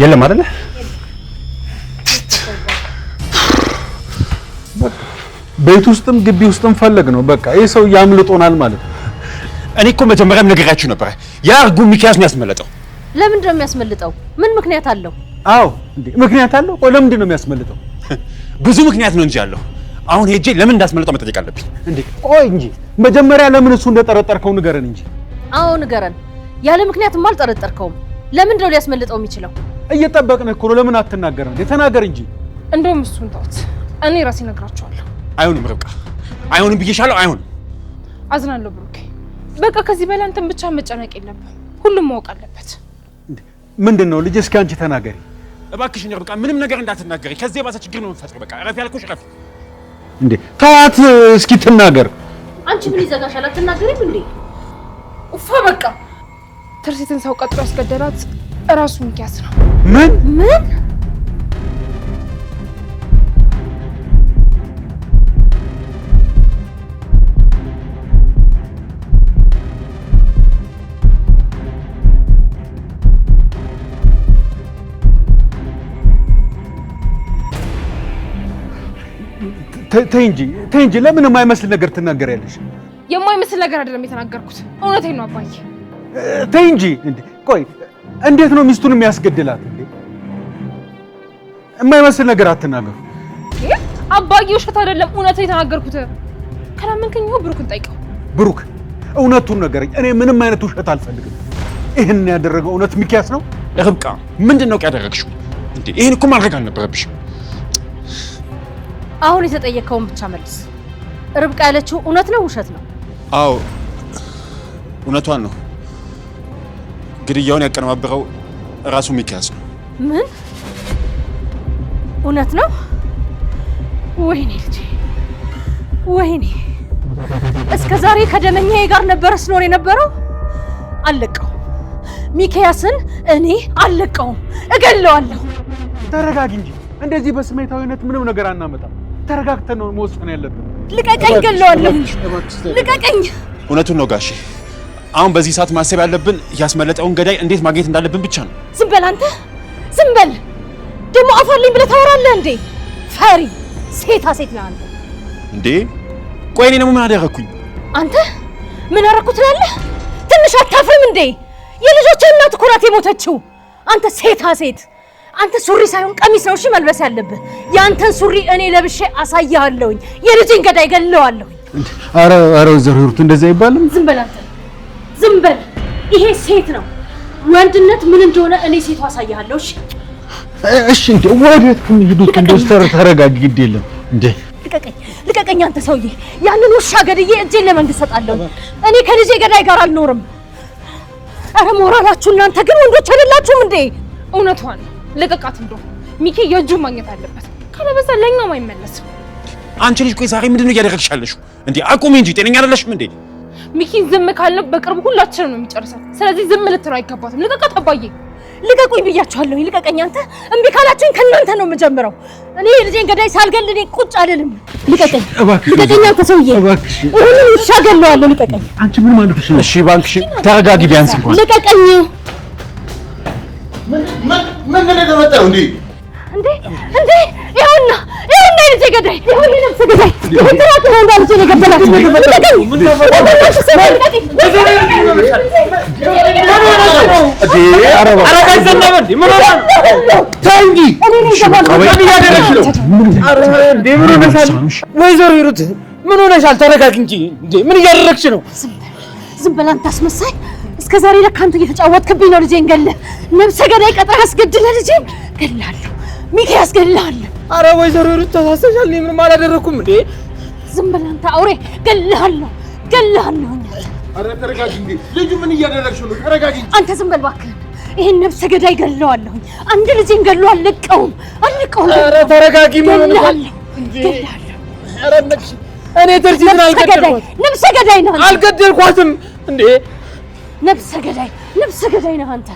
የለም አይደለ? ቤት ውስጥም ግቢ ውስጥም ፈለግ ነው። በቃ ይሄ ሰው ያምልጦናል ማለት ነው። እኔ እኮ መጀመሪያም ነግሬያችሁ ነበር። ያ እርጉም ሚኪያስ ነው ያስመለጠው። ለምንድን ነው የሚያስመልጠው? ምን ምክንያት አለው? አዎ እንዴ ምክንያት አለው። ቆይ ለምንድን ነው የሚያስመልጠው? ብዙ ምክንያት ነው እንጂ ያለው። አሁን ሄጄ ለምን እንዳስመለጠው መጠየቅ አለብኝ። እንዴ ቆይ እንጂ መጀመሪያ ለምን እሱ እንደጠረጠርከው ንገረን እንጂ። አዎ ንገረን። ያለ ምክንያትማ አልጠረጠርከውም። ለምንድን ነው ሊያስመልጠው የሚችለው? እየጠበቅን እኮ ነው። ለምን አትናገርም እንዴ? ተናገር እንጂ። እንደውም እሱን ተውት፣ እኔ ራሴ እነግራቸዋለሁ። አይሆንም ርብቃ፣ አይሆንም ብዬሻለሁ። አይሆንም። አዝናለሁ ብሩኬ። በቃ ከዚህ በላይ አንተን ብቻ መጨነቅ የለብህም። ሁሉም ማወቅ አለበት። ምንድን ነው ልጅ? እስኪ አንቺ ተናገሪ እባክሽን ርብቃ። ምንም ነገር እንዳትናገሪ። ከዚህ የባሰ ችግር ነው የምትፈጥረው። በቃ እረፊ ያልኩሽ እረፊ። እንዴ ተዋት እስኪ ትናገር። አንቺ ምን ይዘጋሻል? አትናገሪም እንዴ? ኡፋ በቃ ትርሲትን ሰው ቀጥሮ ያስገደላት እራሱ ሚኪያስ ነው። ምን ምን? ተይ እንጂ ለምን የማይመስል ነገር ትናገሪያለሽ? የማይመስል ነገር አይደለም የተናገርኩት፣ እውነቴን ነው አባዬ። ተይ እንጂ እንዴ! ቆይ እንዴት ነው ሚስቱን የሚያስገድላት እንዴ? የማይመስል ነገር አትናገሩ አባዬ። ውሸት አይደለም እውነቴን የተናገርኩት። ካላመንከኝ ብሩክን ጠይቀው። ብሩክ እውነቱን ነገረኝ። እኔ ምንም አይነት ውሸት አልፈልግም። ይህን ያደረገው እውነት ሚኪያስ ነው? ርብቃ ምንድን ነው ያደረግሽው እንዴ? ይሄን እኮ ማድረግ አልነበረብሽም። አሁን የተጠየቀውን ብቻ መልስ። ርብቃ ያለችው እውነት ነው ውሸት ነው? አዎ እውነቷን ነው። ግድያውን ያቀነባበረው ራሱ ሚኪያስ ነው። ምን? እውነት ነው? ወይኔ ልጄ ወይኔ! እስከ ዛሬ ከደመኛዬ ጋር ነበረ ስኖር የነበረው። አልለቀውም ሚኪያስን፣ እኔ አልለቀውም፣ እገለዋለሁ። ተረጋጊ እንጂ እንደዚህ በስሜታዊነት ምንም ነገር አናመጣም። ተረጋግተን ነው መወሰን ያለብን። ልቀቀኝ፣ እገለዋለሁ። ልቀቀኝ። እውነቱን ነው ጋሼ። አሁን በዚህ ሰዓት ማሰብ ያለብን ያስመለጠውን ገዳይ እንዴት ማግኘት እንዳለብን ብቻ ነው። ዝም በል አንተ፣ ዝም በል። ደግሞ አፋልኝ ብለህ ታወራለህ እንዴ? ፈሪ ሴታ ሴት ነህ አንተ። እንዴ ቆይ እኔ ደግሞ ምን አደረኩኝ? አንተ ምን አደረኩ ትላለህ? ትንሽ አታፍርም እንዴ? የልጆቼ እናት ኩራት የሞተችው አንተ ሴታ ሴት። አንተ ሱሪ ሳይሆን ቀሚስ ነው እሺ መልበስ ያለብህ። ያንተን ሱሪ እኔ ለብሼ አሳያለሁኝ። የልጅን ገዳይ ገለዋለሁኝ። አረ ወይዘሮ ሂሩት እንደዛ አይባልም። ዝም በል አንተ፣ ዝም በል። ይሄ ሴት ነው። ወንድነት ምን እንደሆነ እኔ ሴቷ አሳያለሁ። እሺ እንዴ ወዴት ሂዱት? እንደው ተረጋጊ። ግድ የለም እንዴ ልቀቀኝ አንተ ሰውዬ። ያንን ውሻ ገድዬ እጄን ለመንግስት ሰጣለሁ። እኔ ከልጄ ገዳይ ጋር አልኖርም። አረ ሞራላችሁ እናንተ ግን ወንዶች አይደላችሁም እንዴ? እውነቷን ልቀቃት። እንደው ሚኪ የእጁን ማግኘት አለበት፣ ካለበዛ ለኛም አይመለስም። አንቺ ልጅ ቆይ ዛሬ ምንድን ነው እያደረግሽ ያለሽው? እንዴ አቁሚ እንጂ ጤነኛ አይደለሽም እንዴ? ሚኪን ዝም ካልነው በቅርቡ ሁላችንም ነው የሚጨርሰው። ስለዚህ ዝም ልትለው አይገባትም። ልቀቃት አባዬ። ልቀቁኝ ብያችኋለሁ። ልቀቀኝ አንተ። እምቢ ካላችሁኝ ከእናንተ ነው የምጀምረው። እኔ የልጄን ገዳይ ሳልገል እኔ ቁጭ አልልም። ልቀቀኝ፣ ልቀቀኝ አንተ ሰውዬ። ይሁን ውሻ ገለዋለሁ። ልቀቀኝ። አንቺ ምን ማለትሽ ነው? እሺ እባክሽ ተረጋጊ ቢያንስ እንኳን። ልቀቀኝ። ምን የተፈጠረው እንዴ? እንዴ ይሁንና የልጄ ገዳይ፣ ይሁን የነፍሰ ገዳይ፣ ይሁን ተራክ ነው እንዳልጄ ነው ገደላት። ልቀቀኝ። ወይዘሮ ሂሩት ምን ሆነሻል? ተረጋጊ እንጂ። እንዴ ምን እያደረግሽ ነው? ዝም በል አንተ አስመሳይ። እስከ ዛሬ ለካ አንተ እየተጫወትክብኝ ነው። ልጄን ገለህ ነፍሰ ገዳይ ቀጠር አስገድለህ ልጄን ገላለሁ። ሚኪያስ ገላለሁ። አረ ወይዘሮ ሂሩት ተሳስተሻል። እኔ ምንም አላደረኩም እንዴ። ዝም በል አንተ አውሬ። ገላለሁ። አረ ተረጋጊ እንዴ። ልጁ ምን እያደረግሽ ነው? ተረጋጊ። አንተ ዝም በል እባክህ። ይሄን ነፍሰ ገዳይ ገለዋለሁ። አንድ ልጄን ገለው አልለቀውም። አረ ተረጋጊ። ምን ሆነሻል እንዴ? አረ ነክሽ እኔ ትርሲትን አልገደልኳትም። ነፍሰ ገዳይ ነህ አንተ። አልገደልኳትም እንዴ። ነፍሰ ገዳይ ነህ አንተ።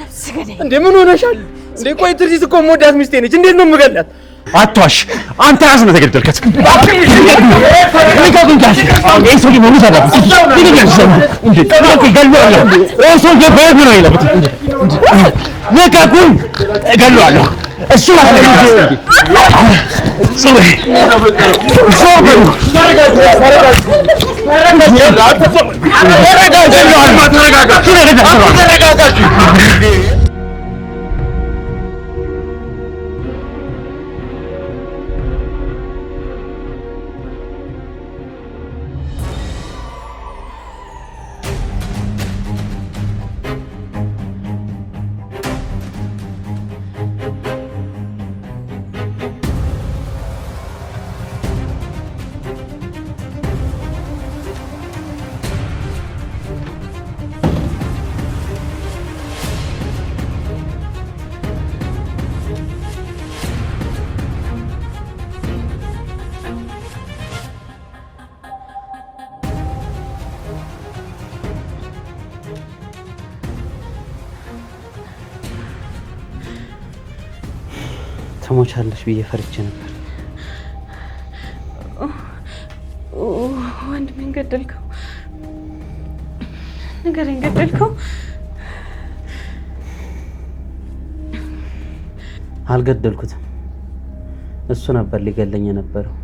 ነፍሰ ገዳይ እንዴ ምን ሆነሻል? እንዴ ቆይ ትርሲት እኮ ሞዳት ሚስቴ ነች እንዴት ነው የምገላት አትዋሽ አንተ ራስህ ነው ተገደልከት ልቀቁኝ ጋሽ ይሄ ሰው ሊሞት አለበት ልቀቁኝ እንዴ ልቀቁኝ ገለዋለሁ ይሄ ሰው ገበብ ነው ይለበት ልቀቁኝ እገለዋለሁ እሱ ማለት ነው ተሞቻለሽ ብዬ ፈርቼ ነበር። ወንድሜን ገደልከው? ንገረኝ፣ ገደልከው? አልገደልኩትም። እሱ ነበር ሊገለኝ የነበረው።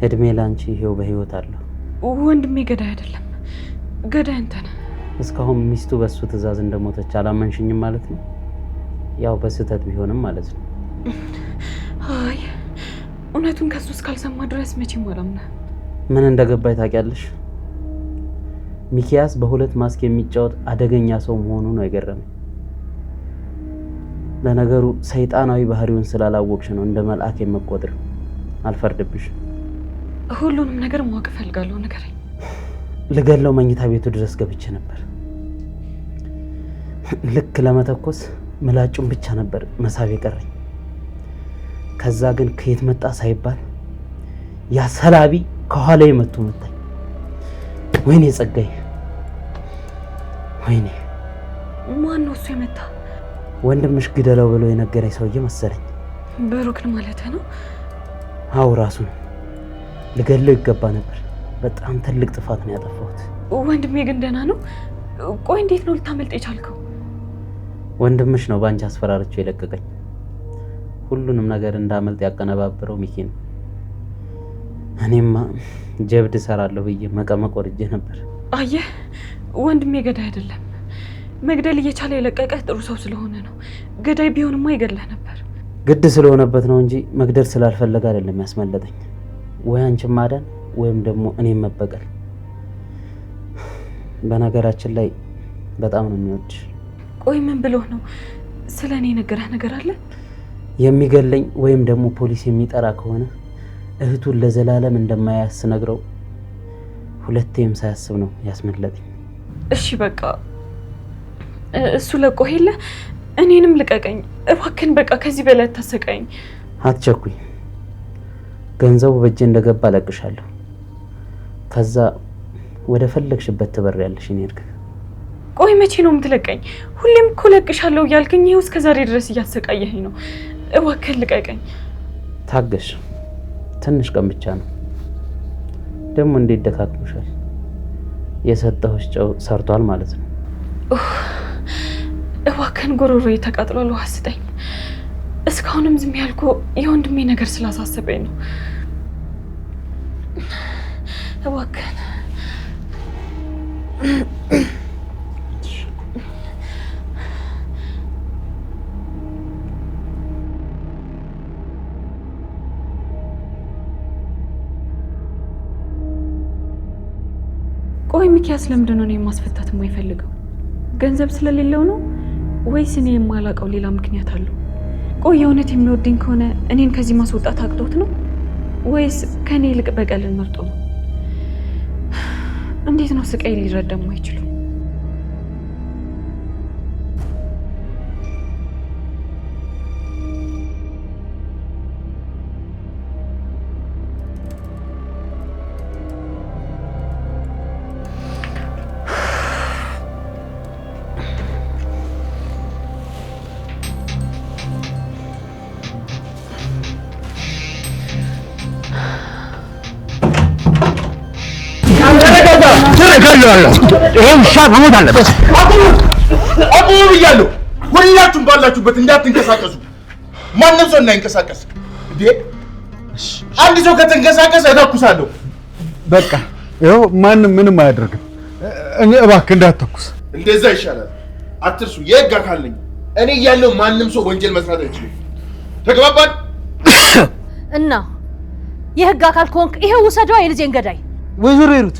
እድሜ ላንቺ ይሄው በህይወት አለሁ። ወንድሜ ገዳይ አይደለም፣ ገዳይ አንተ ነህ። እስካሁን ሚስቱ በሱ ትዕዛዝ እንደሞተች አላመንሽኝም ማለት ነው? ያው በስህተት ቢሆንም ማለት ነው። አይ እውነቱን ከሱ እስካልሰማ ድረስ መቼም አላምነህም። ምን እንደገባኝ ታውቂያለሽ? ሚኪያስ በሁለት ማስክ የሚጫወት አደገኛ ሰው መሆኑ ነው የገረመኝ። ለነገሩ ሰይጣናዊ ባህሪውን ስላላወቅሽ ነው እንደ መልአክ የምቆጥር። አልፈርድብሽም። ሁሉንም ነገር ማወቅ እፈልጋለሁ፣ ንገረኝ። ልገለው መኝታ ቤቱ ድረስ ገብቼ ነበር። ልክ ለመተኮስ ምላጩን ብቻ ነበር መሳብ የቀረኝ። ከዛ ግን ከየት መጣ ሳይባል ያ ሰላቢ ከኋላዬ መጥቶ መታኝ። ወይኔ ጸጋዬ፣ ወይኔ። ማን ነው እሱ የመታ? ወንድምሽ ግደለው ብሎ የነገረኝ ሰውዬ መሰለኝ። ብሩክን ማለት ነው? አዎ ራሱ ነው። ልገለው ይገባ ነበር። በጣም ትልቅ ጥፋት ነው ያጠፋሁት። ወንድሜ ግን ደህና ነው? ቆይ እንዴት ነው ልታመልጥ የቻልከው? ወንድምሽ ነው ባንቺ አስፈራርቼው የለቀቀኝ። ሁሉንም ነገር እንዳመልጥ ያቀነባበረው ሚኪ ነው። እኔማ ጀብድ እሰራለሁ ብዬ መቀመቅ ወርጄ ነበር። አየህ፣ ወንድሜ ገዳይ አይደለም። መግደል እየቻለ የለቀቀህ ጥሩ ሰው ስለሆነ ነው። ገዳይ ቢሆንማ ይገድልህ ነበር። ግድ ስለሆነበት ነው እንጂ መግደል ስላልፈለገ አይደለም ያስመለጠኝ። ወይ አንቺን ማዳን ወይም ደግሞ እኔም መበቀል። በነገራችን ላይ በጣም ነው የሚወድሽ። ቆይ ምን ብሎ ነው? ስለ እኔ የነገረህ ነገር አለ? የሚገለኝ ወይም ደግሞ ፖሊስ የሚጠራ ከሆነ እህቱን ለዘላለም እንደማያስ ነግረው ሁለቴም ሳያስብ ነው ያስመለጠኝ። እሺ በቃ እሱ ለቆ ሄለ፣ እኔንም ልቀቀኝ እባክን። በቃ ከዚህ በላይ አታሰቃኝ። አትቸኩኝ። ገንዘቡ በእጄ እንደገባ ለቅሻለሁ። ከዛ ወደ ፈለግሽበት ትበሪያለሽ። እኔ እርግጥ ቆይ መቼ ነው የምትለቀኝ? ሁሌም እኮ ለቅሻለሁ እያልከኝ ይኸው እስከ ዛሬ ድረስ እያሰቃየኸኝ ነው። እባክህ ልቀቀኝ። ታገሽ፣ ትንሽ ቀን ብቻ ነው። ደግሞ እንዴት ደካክሞሻል። የሰጠሁሽ ጨው ሰርቷል ማለት ነው። እባክህን ጉሮሮዬ ተቃጥሏል፣ ውሃ ስጠኝ። እስካሁንም ዝም ያልኩ የወንድሜ ነገር ስላሳሰበኝ ነው። እባክህን ቆይ ሚኪያስ ለምንድን ነው እኔን ማስፈታት የማይፈልገው? ገንዘብ ስለሌለው ነው ወይስ እኔ የማላውቀው ሌላ ምክንያት አለው? ቆይ የእውነት የሚወደኝ ከሆነ እኔን ከዚህ ማስወጣት አቅቶት ነው ወይስ ከኔ ይልቅ በቀልን መርጦ ነው? እንዴት ነው ስቃይ ሊረዳ የማይችለው? እገለዋለሁ። ይሄ ውሻ መሞት አለበት። አቁሙ ብያለሁ። ሁላችሁም ባላችሁበት እንዳትንቀሳቀሱ። ማንም ሰው እንዳይንቀሳቀስ። እንዴ አንድ ሰው ከተንቀሳቀሰ እተኩሳለሁ። በቃ ይኸው ማንም ምንም አያደርግም። እባክህ እንዳትተኩስ። እንደዛ ይሻላል። አትርሱ፣ የህግ አካል ነኝ እኔ እያለሁ ማንም ሰው ወንጀል መስራት አይችልም። ተግባባን? እና የህግ አካል ከሆንክ ይሄው ውሰደዋ የልጄን ገዳይ። ወይዘሮ ሂሩት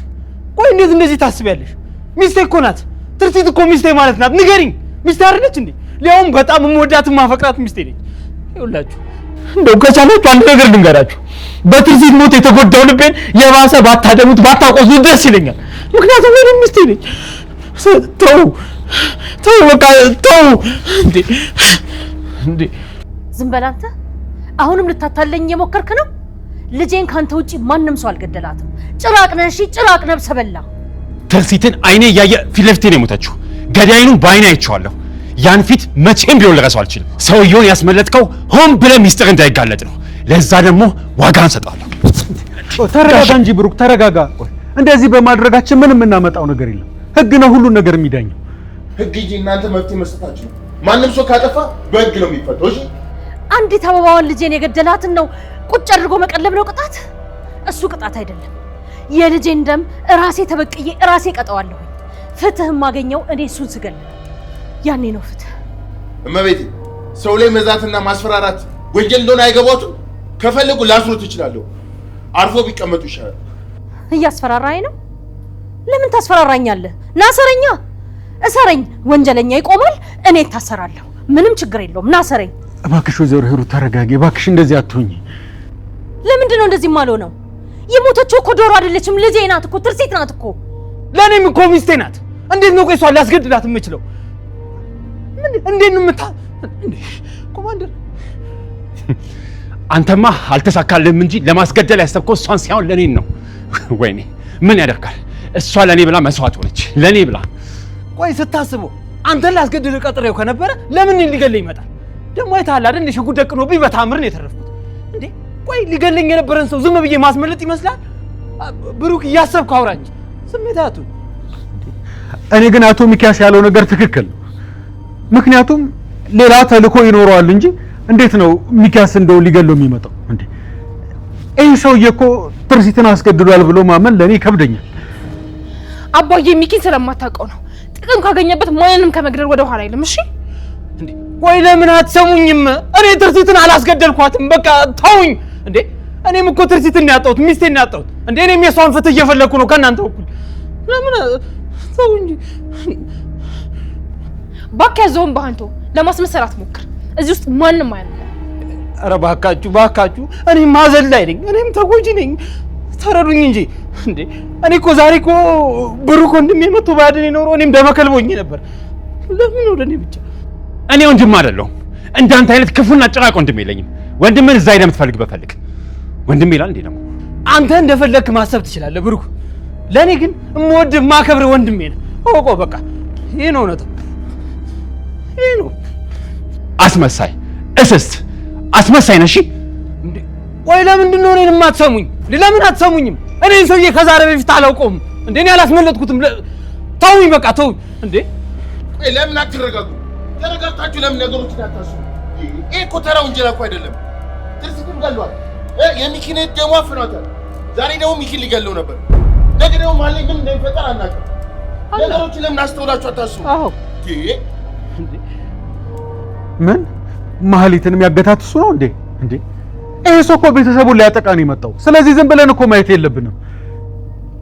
ቆይ እንዴት እንደዚህ ታስቢያለሽ? ሚስቴ እኮ ናት። ትርሲት እኮ ሚስቴ ማለት ናት። ንገሪኝ፣ ሚስቴ አይደለች እንዴ? ሊያውም በጣም የምወዳት ማፈቅራት ሚስቴ ነች። ይኸውላችሁ እንደው ከቻላችሁ አንድ ነገር ልንገራችሁ። በትርሲት ሞት የተጎዳው ልቤን የባሰ ባታደሙት ባታቆሱት ደስ ይለኛል። ምክንያቱም ወደ ሚስቴ ነች። ተው በቃ ተው። እንዴ ዝም በል አንተ። አሁንም ልታታለኝ እየሞከርክ ነው። ልጄን ካንተ ውጪ ማንም ሰው አልገደላትም። ጭራቅ ነህ። እሺ ጭራቅ ነብሰ በላ። ትርሲትን አይኔ እያየ ፊት ለፊቴ ነው የሞተችው። ገዳይኑን በአይኔ አይቼዋለሁ። ያን ፊት መቼም ቢሆን ልረሳው አልችልም። ሰውየውን ያስመለጥከው ሆን ብለህ ሚስጥር እንዳይጋለጥ ነው። ለዛ ደግሞ ዋጋ እንሰጣለሁ። ተረጋጋ እንጂ ብሩክ ተረጋጋ። እንደዚህ በማድረጋችን ምንም የምናመጣው ነገር የለም። ህግ ነው ሁሉን ነገር የሚዳኘው። ህግ እንጂ እናንተ መፍትሄ መስጠታችሁ ነው። ማንም ሰው ካጠፋ በህግ ነው የሚፈታው። እሺ አንዲት አበባዋን ልጄን የገደላትን ነው ቁጭ አድርጎ መቀለብ ነው ቅጣት? እሱ ቅጣት አይደለም። የልጄን ደም ራሴ ተበቅዬ ራሴ ቀጠዋለሁ። ፍትህ ማገኘው እኔ እሱን ስገል ያኔ ነው ፍትህ። እመቤቴ ሰው ላይ መዛትና ማስፈራራት ወንጀል እንደሆነ አይገባቱም። ከፈለጉ ላስሩት ይችላሉ። አርፎ ቢቀመጡ ይሻላል። እያስፈራራኝ ነው። ለምን ታስፈራራኛለህ? ናሰረኛ፣ እሰረኝ። ወንጀለኛ ይቆማል፣ እኔ እታሰራለሁ። ምንም ችግር የለውም። ናሰረኝ። እባክሽ ወይዘሮ ሂሩት ተረጋጊ። እባክሽ እንደዚህ አትሁኝ። ለምንድን ነው እንደዚህ ማለው ነው? የሞተችው እኮ ዶሮ አይደለችም፣ ልጄ ናት እኮ፣ ትርሲት ናት እኮ። ለእኔም እኮ ሚስቴ ናት። እንዴት ነው ቆይ እሷን ላስገድላት የምችለው? እንዴት ነው ኮማንደር? አንተማ አልተሳካልህም እንጂ ለማስገደል ያሰብከው እሷን ሳይሆን ለኔን ነው። ወይኔ ምን ያደርጋል፣ እሷ ለኔ ብላ መስዋዕት ሆነች። ለኔ ብላ። ቆይ ስታስበው አንተን ላስገድል ቀጥሬው ከነበረ ለምን ሊገለኝ ይመጣል? ደግሞ አይተሃል አይደል? ሽጉጥ ደቅኖብኝ በታምር ነው የተረፍኩት። እንዴ ቆይ ሊገለኝ የነበረን ሰው ዝም ብዬ ማስመለጥ ይመስላል? ብሩክ እያሰብክ አውራ እንጂ ስሜት አቱ። እኔ ግን አቶ ሚኪያስ ያለው ነገር ትክክል ነው። ምክንያቱም ሌላ ተልእኮ ይኖረዋል እንጂ እንዴት ነው ሚኪያስ እንደው ሊገለው የሚመጣው? እንዴ ይህ ሰውዬ እኮ ትርሲትን አስገድዷል ብሎ ማመን ለእኔ ይከብደኛል። አባዬ ሚኪን ስለማታውቀው ነው። ጥቅም ካገኘበት ማንንም ከመግደል ወደ ኋላ አይልም። እሺ እንዴ ቆይ ለምን አትሰሙኝም? እኔ ትርሲትን አላስገደልኳትም። በቃ ተውኝ። እንዴ እኔም እኮ ትርሲትን ነው ያጣሁት፣ ሚስቴን ነው ያጣሁት። እንዴ እኔም የሷን ፍትህ እየፈለኩ ነው ከእናንተ በኩል። ለምን ተው እንጂ እባክህ። ያዘውን ባህንቶ ለማስመሰል አትሞክር። እዚህ ውስጥ ማንም አይደለም። ኧረ እባካችሁ፣ እኔ ማዘን ላይ ነኝ። እኔም ተጎጂ ነኝ። ተረዱኝ እንጂ እንዴ እኔ እኮ ዛሬ እኮ ብሩክ ወንድሜ መጥቶ ባያድን ኖሮ እኔም ደመከልቦኝ ነበር። ለምን ወደ እኔ ብቻ? እኔ ወንድም አይደለሁም። እንዳንተ አይነት ክፉና ጭራቅ ወንድም የለኝም። ወንድምን እዛ ሄደህ የምትፈልግ በፈልግ። ወንድም ይላል እንዴ ደግሞ? አንተ እንደፈለግክ ማሰብ ትችላለህ ብሩክ። ለእኔ ግን የምወድህ የማከብርህ ወንድሜ ነው። እወቀው በቃ። ይሄ ነው እውነታው። ይሄ ነው። አስመሳይ እስስት አስመሳይ ነሽ። እንዴ ቆይ ለምንድን ነው እኔን የማትሰሙኝ? ለምን አትሰሙኝም? እኔን ሰውዬ ከዛሬ በፊት አላውቀውም። እንዴ እኔ አላስመለጥኩትም። ተውኝ በቃ ተውኝ። እንዴ ቆይ ለምን አትረጋጉ? ተረጋግታችሁ ለምን ነገሮችን አታስቡ? ይሄ እኮ ተራ ወንጀል እኮ አይደለም። ትርሲትን ገሏል። የሚኪን ደሞ አፍኗታል። ዛሬ ደግሞ ሚኪን ሊገለው ነበር። ነገ ደግሞ ማለት ምን እንደሚፈጠር አናውቅም። ነገሮችን ለምን አስተውላችሁ አታስቡ? አዎ ምን ማህሌትን የሚያገታት እሱ ነው እንዴ? እንዴ ይሄ ሰው እኮ ቤተሰቡን ሊያጠቃ ነው የመጣው። ስለዚህ ዝም ብለን እኮ ማየት የለብንም።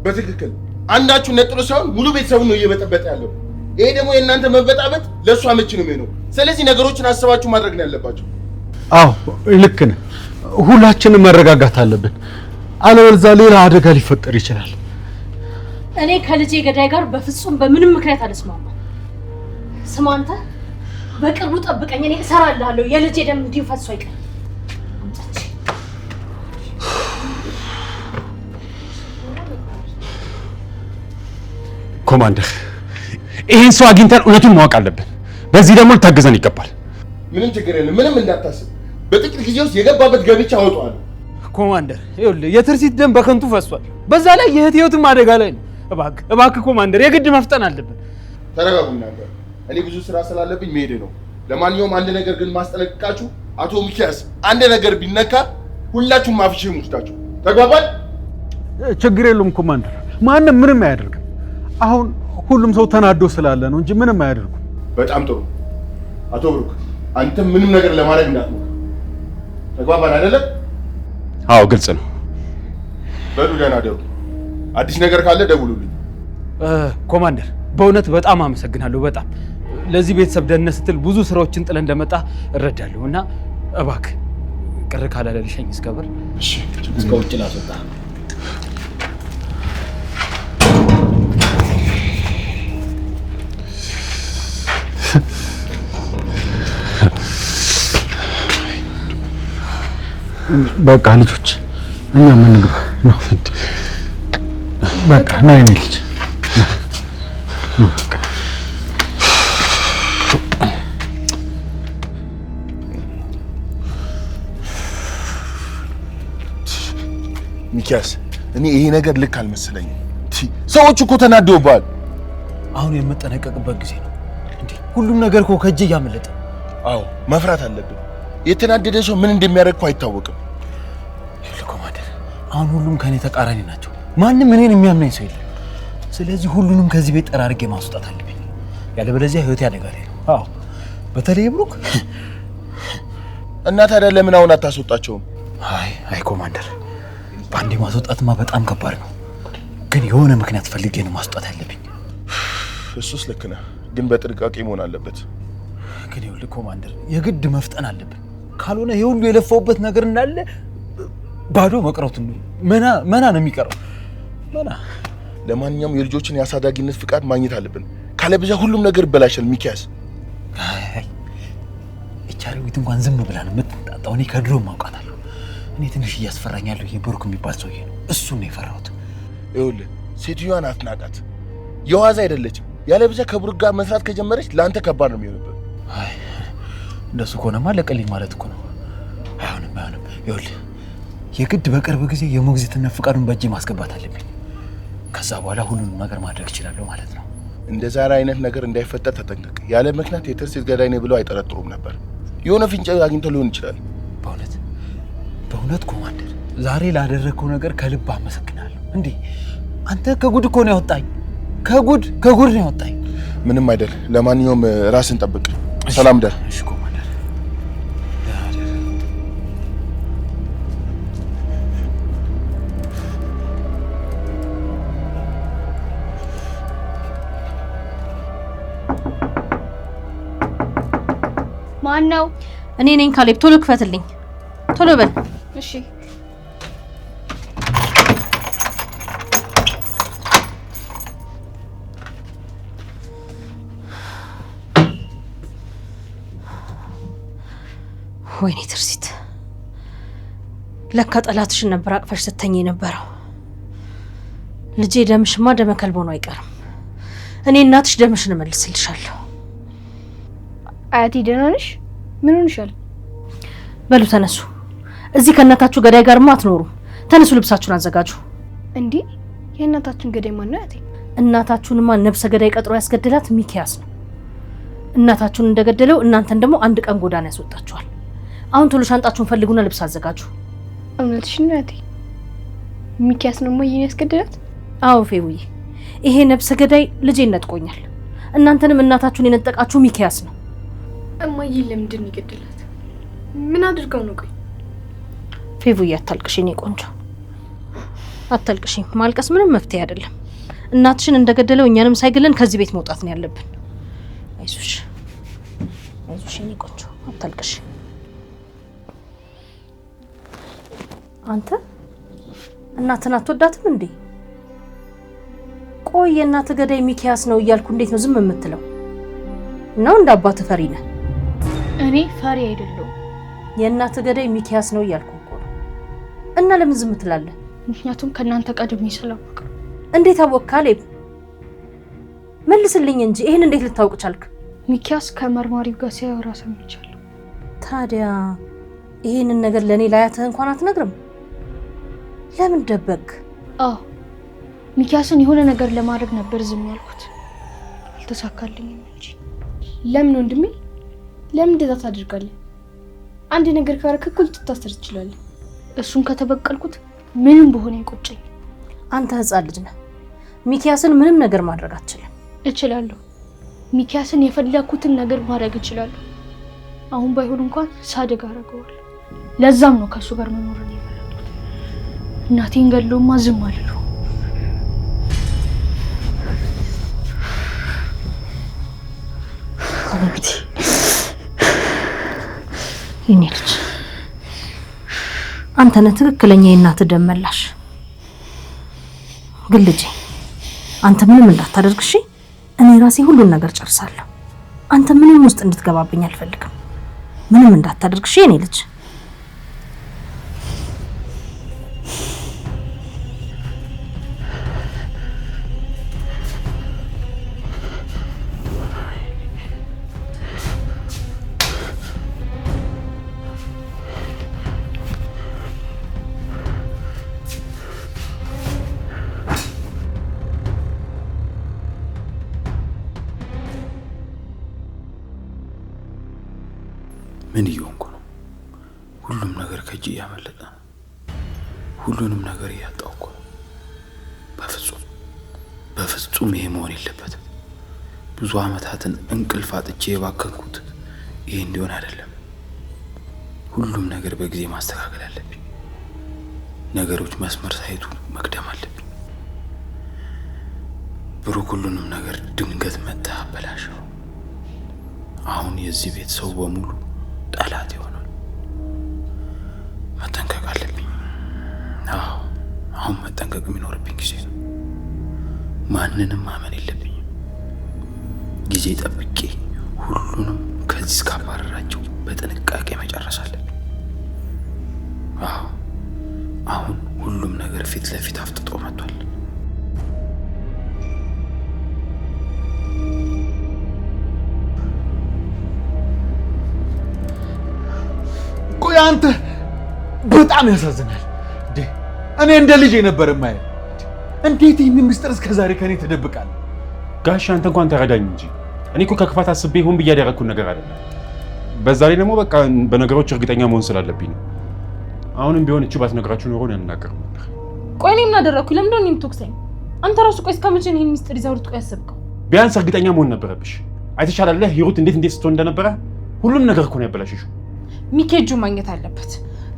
በትክክል አንዳችሁ ነጥሎ ሳይሆን ሙሉ ቤተሰቡን ነው እየበጠበጠ ያለው። ይሄ ደግሞ የእናንተ መበጣበጥ ለእሱ አመቺ ነው የሚሆነው። ስለዚህ ነገሮችን አስባችሁ ማድረግ ነው ያለባቸው። አዎ ልክ ነህ። ሁላችንም መረጋጋት አለብን። አለበለዚያ ሌላ አደጋ ሊፈጠር ይችላል። እኔ ከልጄ ገዳይ ጋር በፍጹም በምንም ምክንያት አልስማማም። ስማ አንተ በቅርቡ ጠብቀኝ፣ እኔ እሰራልሃለሁ። የልጄ ደም እንዲፈስ አይቀር። ኮማንደር ይሄን ሰው አግኝተን እውነቱን ማወቅ አለብን። በዚህ ደግሞ ልታገዘን ይገባል። ምንም ችግር የለም። ምንም እንዳታስብ። በጥቂት ጊዜ ውስጥ የገባበት ገብቻ አወጣዋለሁ። ኮማንደር ይኸውልህ የትርሲት ደም በከንቱ ፈሷል። በዛ ላይ የእህት ህይወትም አደጋ ላይ ነው። እባክህ ኮማንደር የግድ መፍጠን አለብን። ተረጋጉ እናንተ። እኔ ብዙ ስራ ስላለብኝ መሄድ ነው። ለማንኛውም አንድ ነገር ግን ማስጠነቅቃችሁ፣ አቶ ሚኪያስ አንድ ነገር ቢነካ ሁላችሁም አፍሽ ሙስታችሁ። ተግባባል? ችግር የለውም ኮማንደር፣ ማንም ምንም አያደርግም። አሁን ሁሉም ሰው ተናዶ ስላለ ነው እንጂ ምንም አያደርጉም። በጣም ጥሩ አቶ ብሩክ፣ አንተም ምንም ነገር ለማድረግ እንዳትሞክር። ተግባባን አይደለም? አዎ ግልጽ ነው። በሉ ደህና ደሩ። አዲስ ነገር ካለ ደውሉልኝ። ኮማንደር በእውነት በጣም አመሰግናለሁ። በጣም ለዚህ ቤተሰብ ደህንነት ስትል ብዙ ስራዎችን ጥለ እንደመጣ እረዳለሁ እና እባክህ ቅር ካላለ ልሸኝ እስከ በር። እሺ፣ እስከ ውጭ ላስወጣ። በቃ ልጆች እኛ ምን እንግባ ነው? በቃ ናይ ልጅ ሚኪያስ፣ እኔ ይሄ ነገር ልክ አልመሰለኝም። ሰዎች እኮ ተናደውባል። አሁን የምጠነቀቅበት ጊዜ ነው። እንዴ ሁሉም ነገር እኮ ከእጄ እያመለጠ። አዎ መፍራት አለብን። የተናደደ ሰው ምን እንደሚያደርግ አይታወቅም። ኮማንደር፣ አሁን ሁሉም ከኔ ተቃራኒ ናቸው። ማንም እኔን የሚያምነኝ ሰው የለም። ስለዚህ ሁሉንም ከዚህ ቤት ጠራርጌ ማስወጣት አለብኝ። ያለበለዚያ ህይወቴ አደጋ ላይ ነው። አዎ በተለይ ብሩክ። እና ታዲያ ለምን አሁን አታስወጣቸውም? አይ ኮማንደር፣ በአንዴ ማስወጣትማ በጣም ከባድ ነው። ግን የሆነ ምክንያት ፈልጌ ነው ማስወጣት ያለብኝ። እሱስ ልክ ነህ፣ ግን በጥንቃቄ መሆን አለበት። ግን ይኸውልህ ኮማንደር፣ የግድ መፍጠን አለብን። ካልሆነ የሁሉ የለፋውበት ነገር እንዳለ ባዶ መቅረቱ መና ነው የሚቀረው። መና። ለማንኛውም የልጆችን የአሳዳጊነት ፍቃድ ማግኘት አለብን። ካለበዛ ሁሉም ነገር ይበላሻል። ሚኪያስ፣ እቻሪዊት እንኳን ዝም ብላ ነው የምትጣጣው። እኔ ከድሮም አውቃታለሁ። እኔ ትንሽ እያስፈራኛለሁ ይሄ ብሩክ የሚባል ሰውዬ ነው። እሱን ነው የፈራሁት። ይኸውልህ ሴትዮዋን አትናቃት፣ የዋዛ አይደለችም። ያለበዛ ከብሩክ ጋር መስራት ከጀመረች ለአንተ ከባድ ነው የሚሆንብህ። አይ እንደሱ ከሆነማ ለቀልኝ ማለት እኮ ነው። አይሆንም። ይኸውልህ የግድ በቅርብ ጊዜ የሞግዚትነት ፍቃዱን በእጄ ማስገባት አለብኝ። ከዛ በኋላ ሁሉንም ነገር ማድረግ እችላለሁ ማለት ነው። እንደ ዛሬ አይነት ነገር እንዳይፈጠር ተጠንቀቅ። ያለ ምክንያት የትርሲት ገዳይ ነኝ ብለው አይጠረጥሩም ነበር። የሆነ ፍንጭ አግኝተው ሊሆን ይችላል። በእውነት ኮማንደር፣ ዛሬ ላደረግከው ነገር ከልብ አመሰግናለሁ። እንዴ አንተ ከጉድ እኮ ነው ያወጣኝ። ከጉድ ነው ያወጣኝ። ምንም አይደል። ለማንኛውም ራስን ጠብቅ። ሰላም ደር። እሺ ኮማንደር። ማን ነው? እኔ ነኝ ካሌብ። ቶሎ ክፈትልኝ፣ ቶሎ በል። እሺ ወይኔ ትርሲት፣ ለካ ጠላትሽን ነበር አቅፈሽ ስተኝ የነበረው። ልጄ ደምሽማ ደመ ከልብ ሆኖ አይቀርም። እኔ እናትሽ ደምሽን እመልስልሻለሁ። አያቴ ደህና ነሽ? ምን ሆንሻል? በሉ ተነሱ። እዚህ ከእናታችሁ ገዳይ ጋርማ አትኖሩም። ተነሱ፣ ልብሳችሁን አዘጋጁ። እንዴ የእናታችን ገዳይ ማን ነው? አያቴ እናታችሁንማ ነብሰ ገዳይ ቀጥሮ ያስገደላት ሚኪያስ ነው። እናታችሁን እንደገደለው እናንተን ደግሞ አንድ ቀን ጎዳና ያስወጣችኋል። አሁን ቶሎ ሻንጣችሁን ፈልጉና ልብስ አዘጋጁ። እውነትሽን ነው አያቴ? ሚኪያስ ነው ማየን ያስገደላት? አዎ ፌውዬ፣ ይሄ ነብሰ ገዳይ ልጄን ነጥቆኛል። እናንተንም እናታችሁን የነጠቃችሁ ሚኪያስ ነው። እማዬ ለምንድን ነው የገደላት? ምን አድርገው ነው? ቆይ ፌውዬ አታልቅሽ የኔ ቆንጆ፣ አታልቅሽ። ማልቀስ ምንም መፍትሄ አይደለም። እናትሽን እንደገደለው እኛንም ሳይገለን ከዚህ ቤት መውጣት ነው ያለብን። አይዞሽ የኔ ቆንጆ፣ አታልቅሽ። አንተ እናትን አትወዳትም እንዴ? ቆይ የእናት ገዳይ ሚኪያስ ነው እያልኩ እንዴት ነው ዝም የምትለው? ነው እንደ አባት ፈሪ ነህ? እኔ ፈሪ አይደለሁም። የእናት ገዳይ ሚኪያስ ነው እያልኩ እኮ ነው። እና ለምን ዝም ትላለህ? ምክንያቱም ከእናንተ ቀድሜ ስላወቅ። እንዴት አወቅ ካሌብ? መልስልኝ እንጂ ይሄን እንዴት ልታውቅ ቻልክ? ሚኪያስ ከመርማሪው ጋር ሲያወራ ሰምቻለሁ። ታዲያ ይሄንን ነገር ለኔ ላያትህ እንኳን አትነግርም? ለምን ደበቅ? አዎ ሚኪያስን የሆነ ነገር ለማድረግ ነበር ዝም ያልኩት። አልተሳካልኝም እንጂ። ለምን ወንድሜ? ለምን እንደዛ ታደርጋለህ? አንድ ነገር ካረክ እኮ ልትታሰር ትችላለህ። እሱን ከተበቀልኩት ምንም በሆነ አይቆጨኝ። አንተ ህፃን ልጅ ነህ። ሚኪያስን ምንም ነገር ማድረግ አትችልም። እችላለሁ። ሚኪያስን የፈለኩትን ነገር ማድረግ እችላለሁ። አሁን ባይሆን እንኳን ሳደግ አደርገዋለሁ። ለዛም ነው ከሱ ጋር መኖርን የፈለኩት። እናቴን ገለውማ ዝም አልለው። የኔ ልጅ አንተ ነህ ትክክለኛ የእናት ደም መላሽ። ግን ልጄ አንተ ምንም እንዳታደርግ እሺ? እኔ ራሴ ሁሉን ነገር ጨርሳለሁ። አንተ ምንም ውስጥ እንድትገባብኝ አልፈልግም። ምንም እንዳታደርግ እሺ የኔ ልጅ? ምን እየሆንኩ ነው? ሁሉም ነገር ከእጄ እያመለጠ ነው። ሁሉንም ነገር እያጣሁ ነው። በፍጹም ይሄ መሆን የለበትም። ብዙ አመታትን እንቅልፍ አጥቼ የባከንኩት ይሄ እንዲሆን አይደለም። ሁሉም ነገር በጊዜ ማስተካከል አለብኝ። ነገሮች መስመር ሳይቱ መቅደም አለብኝ። ብሩክ ሁሉንም ነገር ድንገት መጣ አበላሸው። አሁን የዚህ ቤት ሰው በሙሉ ጠላት ይሆናል። መጠንቀቅ አለብኝ። አሁን መጠንቀቅ የሚኖርብኝ ጊዜ ነው። ማንንም ማመን የለብኝም። ጊዜ ጠብቄ ሁሉንም ከዚህ እስካባረራቸው በጥንቃቄ መጨረስ አለብኝ። አሁን ሁሉም ነገር ፊት ለፊት አፍጥጦ መጥቷል። ቆይ አንተ በጣም ያሳዝናል። እኔ እንደ ልጅ ነበር የማየው። እንዴት ይህን ምስጢር እስከ ዛሬ ከኔ ተደብቃለህ? ጋሽ አንተ እንኳን ተረዳኝ እንጂ እኔ እኮ ከክፋት አስቤ ሆን ብዬ ያደረኩት ነገር አይደለም። በዛ ላይ ደግሞ በቃ በነገሮች እርግጠኛ መሆን ስላለብኝ ነው። አሁንም ቢሆን እቺ ባትነግራችሁ ኖሮ ያናገረው ነበር። ቆይ እኔ ምን አደረኩ? ለምንድን ነው የምትወቅሰኝ? አንተ ራሱ ቆይ እስከመቼ ነው ይሄን ምስጢር ይዘው ልትቆይ ያሰብከው? ቢያንስ እርግጠኛ መሆን ነበረብሽ። አይተሻላል ሂሩት እንዴት ስትሆን እንደነበረ። ሁሉም ነገር እኮ ነው ያበላሽሽው። ሚኬጁ ማግኘት አለበት።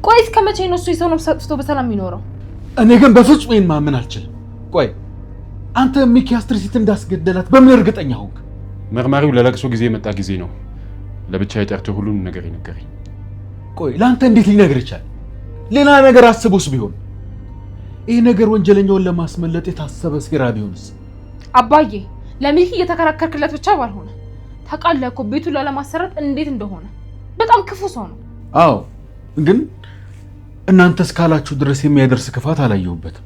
ቆይ እስከመቼ ነው እሱ የሰው ነፍስ አጥፍቶ በሰላም የሚኖረው? እኔ ግን በፍጹም ይሄን ማመን አልችልም። ቆይ አንተ ሚኪያስ ትርሲት እንዳስገደላት በምን እርግጠኛ ሆንክ? መርማሪው ለለቅሶ ጊዜ የመጣ ጊዜ ነው ለብቻ የጠርቶ ሁሉንም ነገር ይነገረኝ። ቆይ ለአንተ እንዴት ሊነግር ይችላል? ሌላ ነገር አስቦስ ቢሆን? ይሄ ነገር ወንጀለኛውን ለማስመለጥ የታሰበ ሴራ ቢሆንስ? አባዬ ለሚኪ እየተከራከርክለት ብቻ ባልሆነ ታውቃለህ እኮ ቤቱን ላለማሰራት እንዴት እንደሆነ በጣም ክፉ ሰው ነው። አዎ ግን እናንተ እስካላችሁ ድረስ የሚያደርስ ክፋት አላየሁበትም።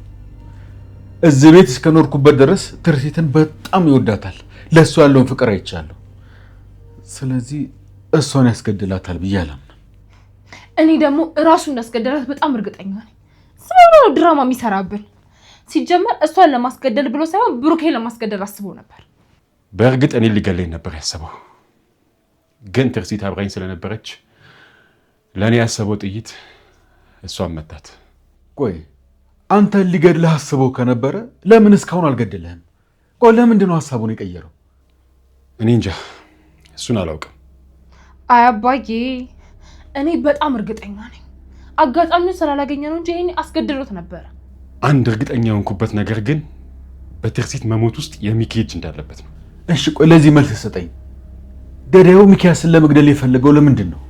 እዚህ ቤት እስከኖርኩበት ድረስ ትርሲትን በጣም ይወዳታል። ለእሱ ያለውን ፍቅር አይቻለሁ። ስለዚህ እሷን ያስገድላታል ብዬ አላምንም። እኔ ደግሞ እራሱ እንዳስገደላት በጣም እርግጠኛ ነኝ። ዝም ብሎ ነው ድራማ የሚሰራብን። ሲጀመር እሷን ለማስገደል ብሎ ሳይሆን ብሩኬን ለማስገደል አስቦ ነበር። በእርግጥ እኔ ሊገለኝ ነበር ያሰበው፣ ግን ትርሲት አብራኝ ስለነበረች ለእኔ ያሰበው ጥይት እሷን መታት። ቆይ አንተን ሊገድልህ አስበው ከነበረ ለምን እስካሁን አልገደለህም? ቆይ ለምንድን ነው ሀሳቡን የቀየረው? እኔ እንጃ፣ እሱን አላውቅም። አይ አባዬ እኔ በጣም እርግጠኛ ነኝ። አጋጣሚውን ስላላገኘ ነው እንጂ ይሄኔ አስገድሎት ነበር። አንድ እርግጠኛ የሆንኩበት ነገር ግን በትርሲት መሞት ውስጥ የሚኪ እጅ እንዳለበት ነው። እሺ ቆይ ለዚህ መልስ ሰጠኝ። ገዳዩ ሚኪያስን ለመግደል የፈለገው ለምንድን ነው?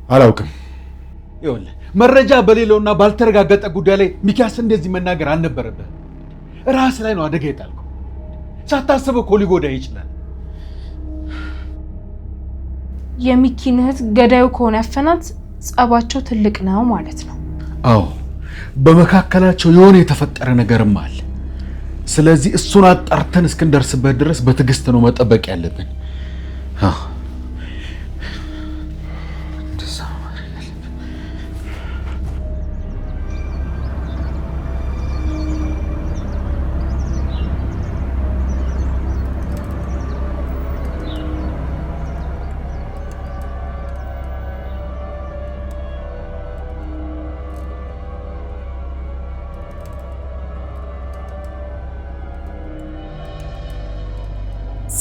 አላውቅም። ይኸውልህ መረጃ በሌለውና ባልተረጋገጠ ጉዳይ ላይ ሚኪያስ እንደዚህ መናገር አልነበረብህም። ራስ ላይ ነው አደጋ የጣልከው። ሳታስበው እኮ ሊጎዳ ይችላል። የሚኪን እህት ገዳዩ ከሆነ ያፈናት ጸባቸው ትልቅ ነው ማለት ነው። አዎ በመካከላቸው የሆነ የተፈጠረ ነገርም አለ። ስለዚህ እሱን አጣርተን እስክንደርስበት ድረስ በትዕግስት ነው መጠበቅ ያለብን።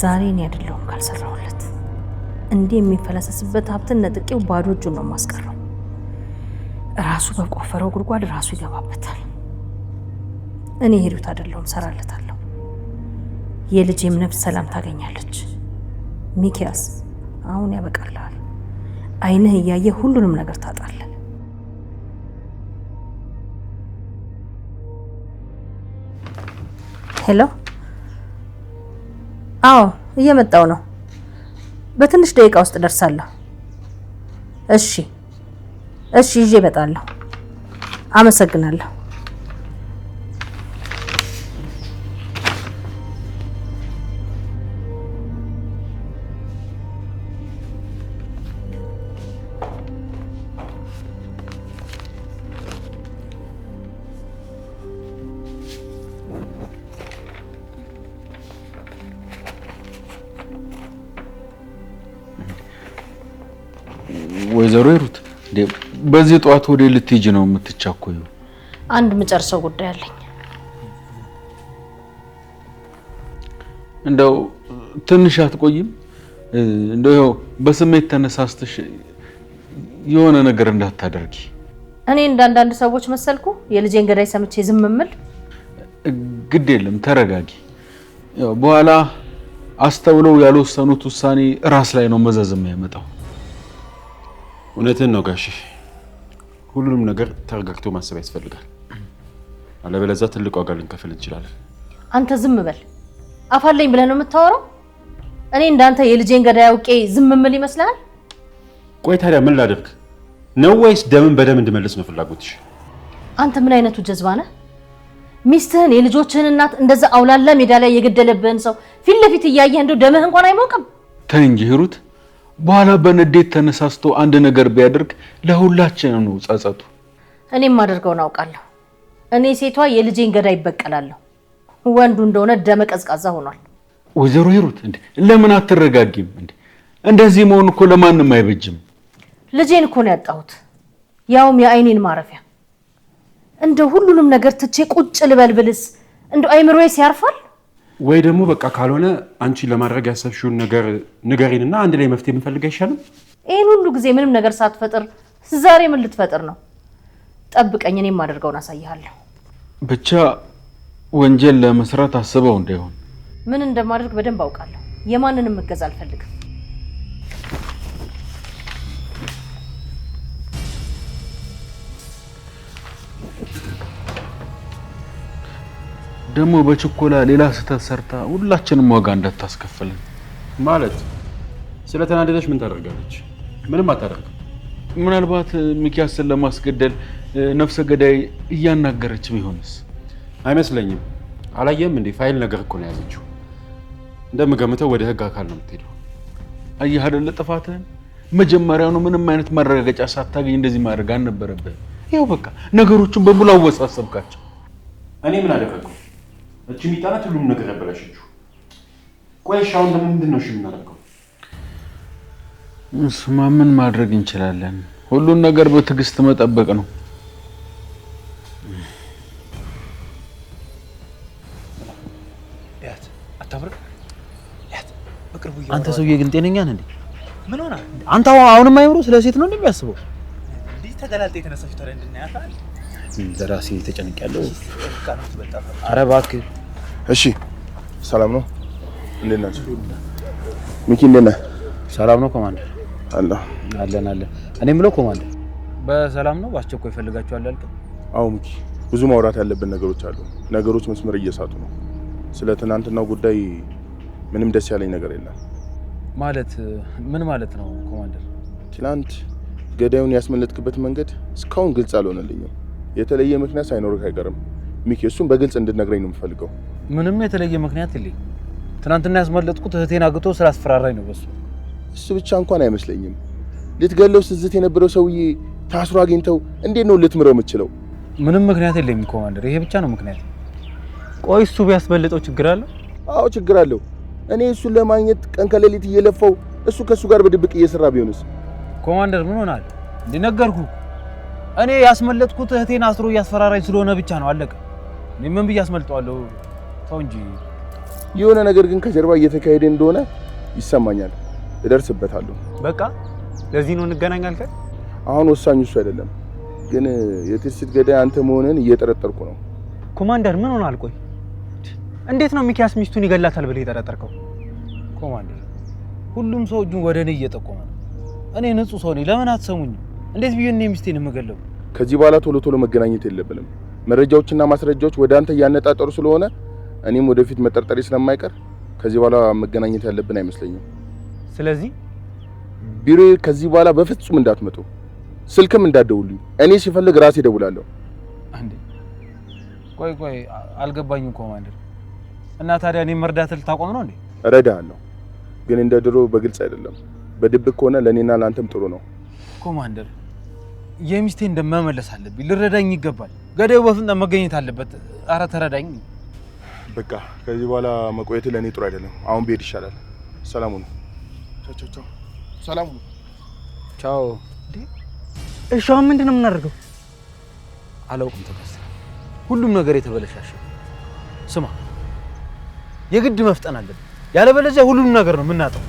ዛሬ እኔ አይደለሁም ካልሰራሁለት እንዴ የሚፈለሰስበት ሀብትን ነጥቄው ባዶ እጁን ነው ማስቀረው። ራሱ በቆፈረው ጉድጓድ ራሱ ይገባበታል። እኔ ሂሩት አይደለሁም ሰራለታለሁ። የልጄም ነፍስ ሰላም ታገኛለች። ሚኪያስ አሁን ያበቃልሃል። አይንህ እያየ ሁሉንም ነገር ታጣለህ። ሄሎ፣ አዎ እየመጣው ነው። በትንሽ ደቂቃ ውስጥ ደርሳለሁ። እሺ ይዤ እመጣለሁ። አመሰግናለሁ። ወይዘሮ ሂሩት በዚህ ጧት ወደ ልትሄጂ ነው የምትቻኮዩ? አንድ መጨረሻው ጉዳይ አለኝ። እንደው ትንሽ አትቆይም? እንደው በስሜት ተነሳስተሽ የሆነ ነገር እንዳታደርጊ። እኔ እንዳንዳንድ ሰዎች መሰልኩ የልጄን ገዳይ ሰምቼ ዝም እምል? ግድ የለም ተረጋጊ። ያው በኋላ አስተውለው ያልወሰኑት ውሳኔ ራስ ላይ ነው መዘዝ የሚያመጣው። እውነትን ነው ጋሼ። ሁሉንም ነገር ተረጋግቶ ማሰብ ያስፈልጋል። አለበለዚያ ትልቅ ዋጋ ልንከፍል እንችላለን። አንተ ዝም በል። አፋለኝ ብለህ ነው የምታወራው? እኔ እንዳንተ የልጄን ገዳይ አውቄ ዝም እምል ይመስልሃል? ቆይ ታዲያ ምን ላድርግ ነው? ወይስ ደምን በደም እንድመልስ ነው ፍላጎትሽ? አንተ ምን አይነቱ ጀዝባ ነህ? ሚስትህን የልጆችህን እናት እንደዛ አውላላ ሜዳ ላይ የገደለብህን ሰው ፊት ለፊት እያየህ እንደው ደምህ እንኳን አይሞቅም? ተይ እንጂ ሂሩት፣ በኋላ በንዴት ተነሳስቶ አንድ ነገር ቢያደርግ ለሁላችንም ነው ጸጸቱ። እኔም ማደርገውን አውቃለሁ። እኔ ሴቷ የልጄን ገዳይ ይበቀላለሁ። ወንዱ እንደሆነ ደመ ቀዝቃዛ ሆኗል። ወይዘሮ ሂሩት ለምን አትረጋጊም? እንደዚህ መሆን እኮ ለማንም አይበጅም። ልጄን እኮ ነው ያጣሁት፣ ያውም የአይኔን ማረፊያ። እንደው ሁሉንም ነገር ትቼ ቁጭ ልበልብልስ እንደው አይምሮዬ ሲያርፋል? ወይ ደግሞ በቃ ካልሆነ አንቺ ለማድረግ ያሰብሽውን ነገር ንገሪንና አንድ ላይ መፍትሄ የምንፈልግ አይሻልም? ይሄን ሁሉ ጊዜ ምንም ነገር ሳትፈጥር ዛሬ ምን ልትፈጥር ነው? ጠብቀኝ፣ እኔም ማደርገውን አሳይሃለሁ። ብቻ ወንጀል ለመስራት አስበው እንዳይሆን። ምን እንደማደርግ በደንብ አውቃለሁ። የማንንም እገዛ አልፈልግም። ደግሞ በችኮላ ሌላ ስህተት ሰርታ ሁላችንም ዋጋ እንዳታስከፍልን። ማለት ስለተናደደች ምን ታደርጋለች? ምንም አታደርግም። ምናልባት ሚኪያስን ለማስገደል ነፍሰ ገዳይ እያናገረች ቢሆንስ? አይመስለኝም። አላየም እንዴ? ፋይል ነገር እኮ ነው ያዘችው። እንደምገምተው ወደ ህግ አካል ነው የምትሄደው። አየህ አይደለ ጥፋትህን። መጀመሪያውኑ ምንም አይነት ማረጋገጫ ሳታገኝ እንደዚህ ማድረግ አልነበረብህም። ይኸው በቃ ነገሮችን በሙሉ አወሳሰብካቸው። እኔ ምን አደረግኩ? እቺ ሚጣናት ሁሉም ነገር ያበላሸችው። ቆይ እሺ አሁን ደግሞ ምንድን ነው የምናደርገው? እሱማ ምን ማድረግ እንችላለን? ሁሉን ነገር በትዕግስት መጠበቅ ነው። አንተ ሰውዬ ግን ጤነኛ ነህ እንዴ? ምን ሆነ? አንተ አሁንም አይምሮ ስለ ሴት ነው እንደሚያስበው? እንዴ ተገላልጠ የተነሳሽ ታዲያ እንድናያታል። ለራሴ ተጨንቄያለሁ። ኧረ እባክህ። እሺ ሰላም ነው? እንዴት ናችሁ? ሚኪ እንዴት ነህ? ሰላም ነው ኮማንደር? አለን። እኔ የምለው ኮማንደር በሰላም ነው? በአስቸኳይ ፈልጋችኋል አልከኝ? አዎ ሚኪ፣ ብዙ ማውራት ያለብን ነገሮች አሉ። ነገሮች መስመር እየሳቱ ነው። ስለ ትናንትናው ጉዳይ ምንም ደስ ያለኝ ነገር የለም። ማለት ምን ማለት ነው ኮማንደር? ትናንት ገዳዩን ያስመለጥክበት መንገድ እስካሁን ግልጽ አልሆነልኝም። የተለየ ምክንያት ሳይኖርህ አይቀርም ሚኪ። እሱን በግልጽ እንድትነግረኝ ነው የምፈልገው። ምንም የተለየ ምክንያት የለኝም። ትናንትና ያስመለጥኩት እህቴን አግቶ ስላስፈራራኝ ነው በሱ። እሱ ብቻ እንኳን አይመስለኝም። ልትገለው ስዝት የነበረው ሰውዬ ታስሮ አግኝተው እንዴት ነው ልትምረው የምትችለው? ምንም ምክንያት የለኝም ኮማንደር፣ ይሄ ብቻ ነው ምክንያት። ቆይ እሱ ቢያስበልጠው ችግር አለው? አዎ ችግር አለው። እኔ እሱን ለማግኘት ቀን ከሌሊት እየለፋው እሱ ከሱ ጋር በድብቅ እየሰራ ቢሆንስ? ኮማንደር ምን ሆናል? እንደነገርኩህ እኔ ያስመለጥኩት እህቴን አስሮ እያስፈራራኝ ስለሆነ ብቻ ነው፣ አለቀ። እኔ ምን ብዬ አስመልጠዋለሁ? ተው እንጂ የሆነ ነገር ግን ከጀርባ እየተካሄደ እንደሆነ ይሰማኛል። እደርስበታለሁ። በቃ ለዚህ ነው እንገናኛለን። አሁን ወሳኙ እሱ አይደለም፣ ግን የትርሲት ገዳይ አንተ መሆንህን እየጠረጠርኩ ነው። ኮማንደር ምን ሆኗል? ቆይ እንዴት ነው ሚኪያስ ሚስቱን ይገላታል ብለህ የጠረጠርከው? ኮማንደር ሁሉም ሰው እጁን ወደ እኔ እየጠቆመ ነው። እኔ ንጹህ ሰው ነኝ። ለምን አትሰሙኝም? እንዴት ብዬ እኔ ሚስቴን የምገለው? ከዚህ በኋላ ቶሎ መገናኘት የለብንም። መረጃዎችና ማስረጃዎች ወደ አንተ እያነጣጠሩ ስለሆነ እኔም ወደፊት መጠርጠሬ ስለማይቀር ከዚህ በኋላ መገናኘት ያለብን አይመስለኝም። ስለዚህ ቢሮ ከዚህ በኋላ በፍጹም እንዳትመጡ፣ ስልክም እንዳትደውሉኝ። እኔ ሲፈልግ ራሴ እደውላለሁ። አንዴ ቆይ አልገባኝም ኮማንደር። እና ታዲያ እኔ መርዳት ልታቆም ነው እንዴ? እረዳሃለሁ፣ ግን እንደ ድሮ በግልጽ አይደለም። በድብቅ ከሆነ ለኔና ላንተም ጥሩ ነው። ኮማንደር የሚስቴን እንደመመለስ አለብኝ። ልረዳኝ ይገባል። ገዳዩ በፍጥነት መገኘት አለበት። አረ ተረዳኝ። በቃ ከዚህ በኋላ መቆየት ለኔ ጥሩ አይደለም። አሁን ብሄድ ይሻላል። ሰላም ሁኑ። ቻው። ሰላም ሁኑ። ቻው። እሺ አሁን ምንድን ነው የምናደርገው? አላውቅም። ተከስተ ሁሉም ነገር የተበለሻሸ። ስማ የግድ መፍጠን አለብን፣ ያለበለዚያ ሁሉም ነገር ነው የምናጣው።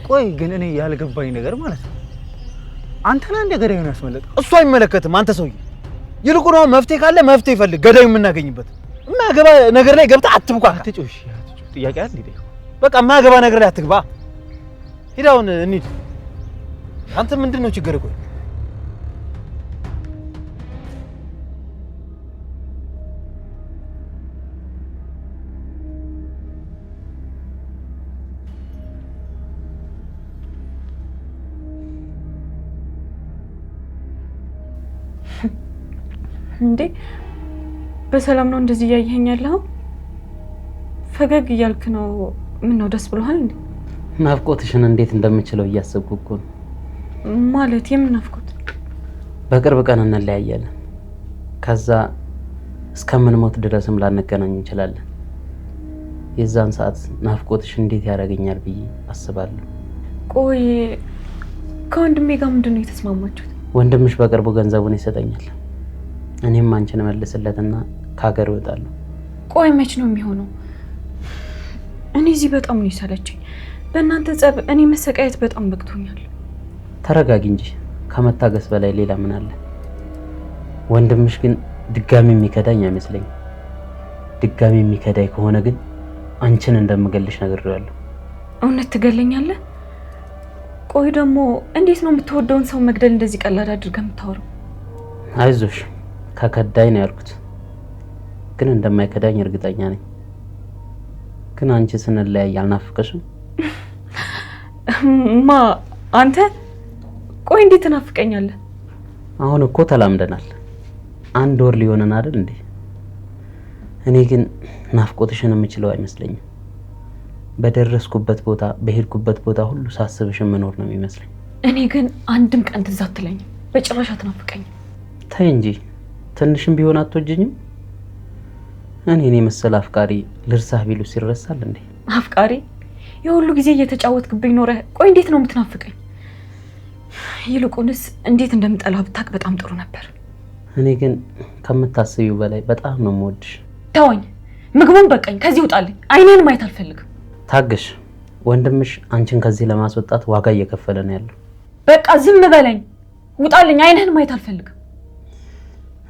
ቆይ ግን እኔ ያልገባኝ ነገር ማለት ነው አንተ ላይ እንደ ገዳዩን ያስመለጠ እሱ አይመለከትም። አንተ ሰውዬ ይልቁን መፍትሄ ካለ መፍትሄ ፈልግ፣ ገዳዩ የምናገኝበት። የማያገባ ነገር ላይ ገብተህ አትብኳ። አትጮሽ። ጥያቄ አለ እንዴ? በቃ የማያገባ ነገር ላይ አትግባ። ሂድ አሁን እንሂድ። አንተ ምንድን ነው ችግር? ቆይ እንዴ በሰላም ነው እንደዚህ እያየኸኝ ያለኸው? ፈገግ እያልክ ነው። ምን ነው ደስ ብሎሃል እንዴ? ናፍቆትሽን እንዴት እንደምችለው እያሰብኩ እኮ ነው። ማለት የምን ናፍቆት? በቅርብ ቀን እንለያያለን። ከዛ እስከምንሞት ድረስም ላንገናኝ እንችላለን። የዛን ሰዓት ናፍቆትሽ እንዴት ያደርገኛል ብዬ አስባለሁ። ቆይ ከወንድሜ ጋር ምንድን ነው የተስማማችሁት? ወንድምሽ በቅርቡ ገንዘቡን ይሰጠኛል። እኔም አንቺን መልስለትና ከሀገር እወጣለሁ። ቆይ መች ነው የሚሆነው? እኔ እዚህ በጣም ነው ይሰለችኝ። በእናንተ ጸብ እኔ መሰቃየት በጣም በቅቶኛል። ተረጋጊ እንጂ ከመታገስ በላይ ሌላ ምን አለ? ወንድምሽ ግን ድጋሚ የሚከዳኝ አይመስለኝም። ድጋሚ የሚከዳኝ ከሆነ ግን አንቺን እንደምገልሽ ነግሬዋለሁ። እውነት ትገለኛለህ? ቆይ ደግሞ እንዴት ነው የምትወደውን ሰው መግደል እንደዚህ ቀላል አድርገህ የምታወራው? አይዞሽ ከከዳኝ ነው ያልኩት፣ ግን እንደማይከዳኝ እርግጠኛ ነኝ። ግን አንቺ ስንለያይ አልናፍቀሽም? ማ አንተ? ቆይ እንዴት ትናፍቀኛለህ? አሁን እኮ ተላምደናል። 1 ወር ሊሆነን አይደል እንዴ? እኔ ግን ናፍቆትሽን የምችለው አይመስለኝም። በደረስኩበት ቦታ በሄድኩበት ቦታ ሁሉ ሳስብሽ መኖር ነው የሚመስለኝ። እኔ ግን አንድም ቀን ትዝ አትለኝም። በጭራሽ አትናፍቀኝም። ተይ እንጂ ትንሽም ቢሆን አትወጂኝም? እኔ መሰል አፍቃሪ ልርሳህ ቢሉስ ይረሳል እንዴ? አፍቃሪ የሁሉ ጊዜ እየተጫወትክብኝ ኖረህ፣ ቆይ እንዴት ነው የምትናፍቀኝ? ይልቁንስ እንዴት እንደምጠላህ ብታውቅ በጣም ጥሩ ነበር። እኔ ግን ከምታስቢው በላይ በጣም ነው የምወድሽ። ተወኝ፣ ምግቡን በቃኝ፣ ከዚህ ውጣልኝ። አይኔን ማየት አልፈልግም። ታገሽ። ወንድምሽ አንቺን ከዚህ ለማስወጣት ዋጋ እየከፈለ ነው ያለው። በቃ ዝም በለኝ፣ ውጣልኝ። አይንህን ማየት አልፈልግም።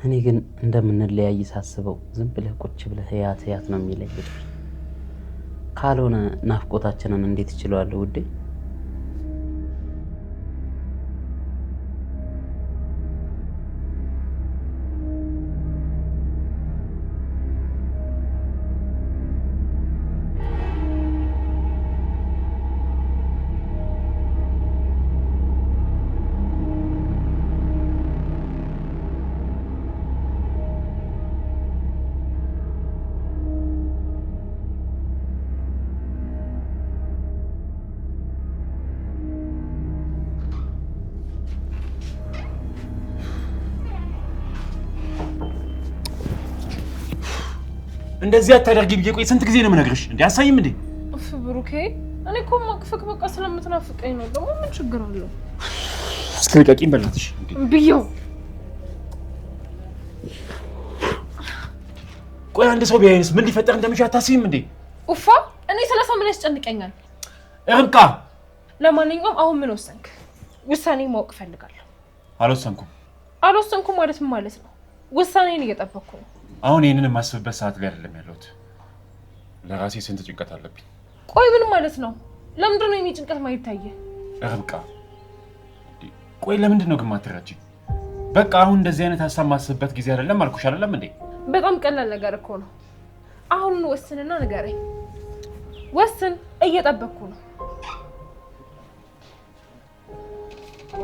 እኔ ግን እንደምንለያይ ሳስበው ዝም ብለህ ቁጭ ብለህ ያት ነው የሚለኝ። ካልሆነ ናፍቆታችንን እንዴት ይችላልው ውዴ? እንደዚህ አታደርጊ ብዬ ቆይ ስንት ጊዜ ነው የምነግርሽ? እንዴ አሳይም እንዴ? እፍ ብሩኬ፣ እኔ እኮ ማቅፈቅ በቃ ስለምትናፍቀኝ ነው። ደግሞ ምን ችግር አለው? አስለቀቂኝ በእናትሽ ብየው ቆይ አንድ ሰው ቢያይንስ ምን ሊፈጠር እንደሚችል አታስቢም እንዴ? ኡፋ እኔ ስለሷ ምን ያስጨንቀኛል? ርብቃ ለማንኛውም አሁን ምን ወሰንክ? ውሳኔ ማወቅ ፈልጋለሁ። አልወሰንኩም ማለት ምን ማለት ነው? ውሳኔን እየጠበቅኩ ነው። አሁን ይሄንን የማስብበት ሰዓት ላይ አይደለም ያለሁት። ለራሴ ስንት ጭንቀት አለብኝ። ቆይ ምን ማለት ነው? ለምንድን ነው የኔ ጭንቀት ማይታየ? ርብቃ ቆይ ለምንድን ነው ግን ማትረጂኝ? በቃ አሁን እንደዚህ አይነት ሀሳብ ማስብበት ጊዜ አይደለም አልኩሽ አይደለም እንዴ? በጣም ቀላል ነገር እኮ ነው። አሁን ወስንና ንገረኝ። ወስን፣ እየጠበቅኩ ነው።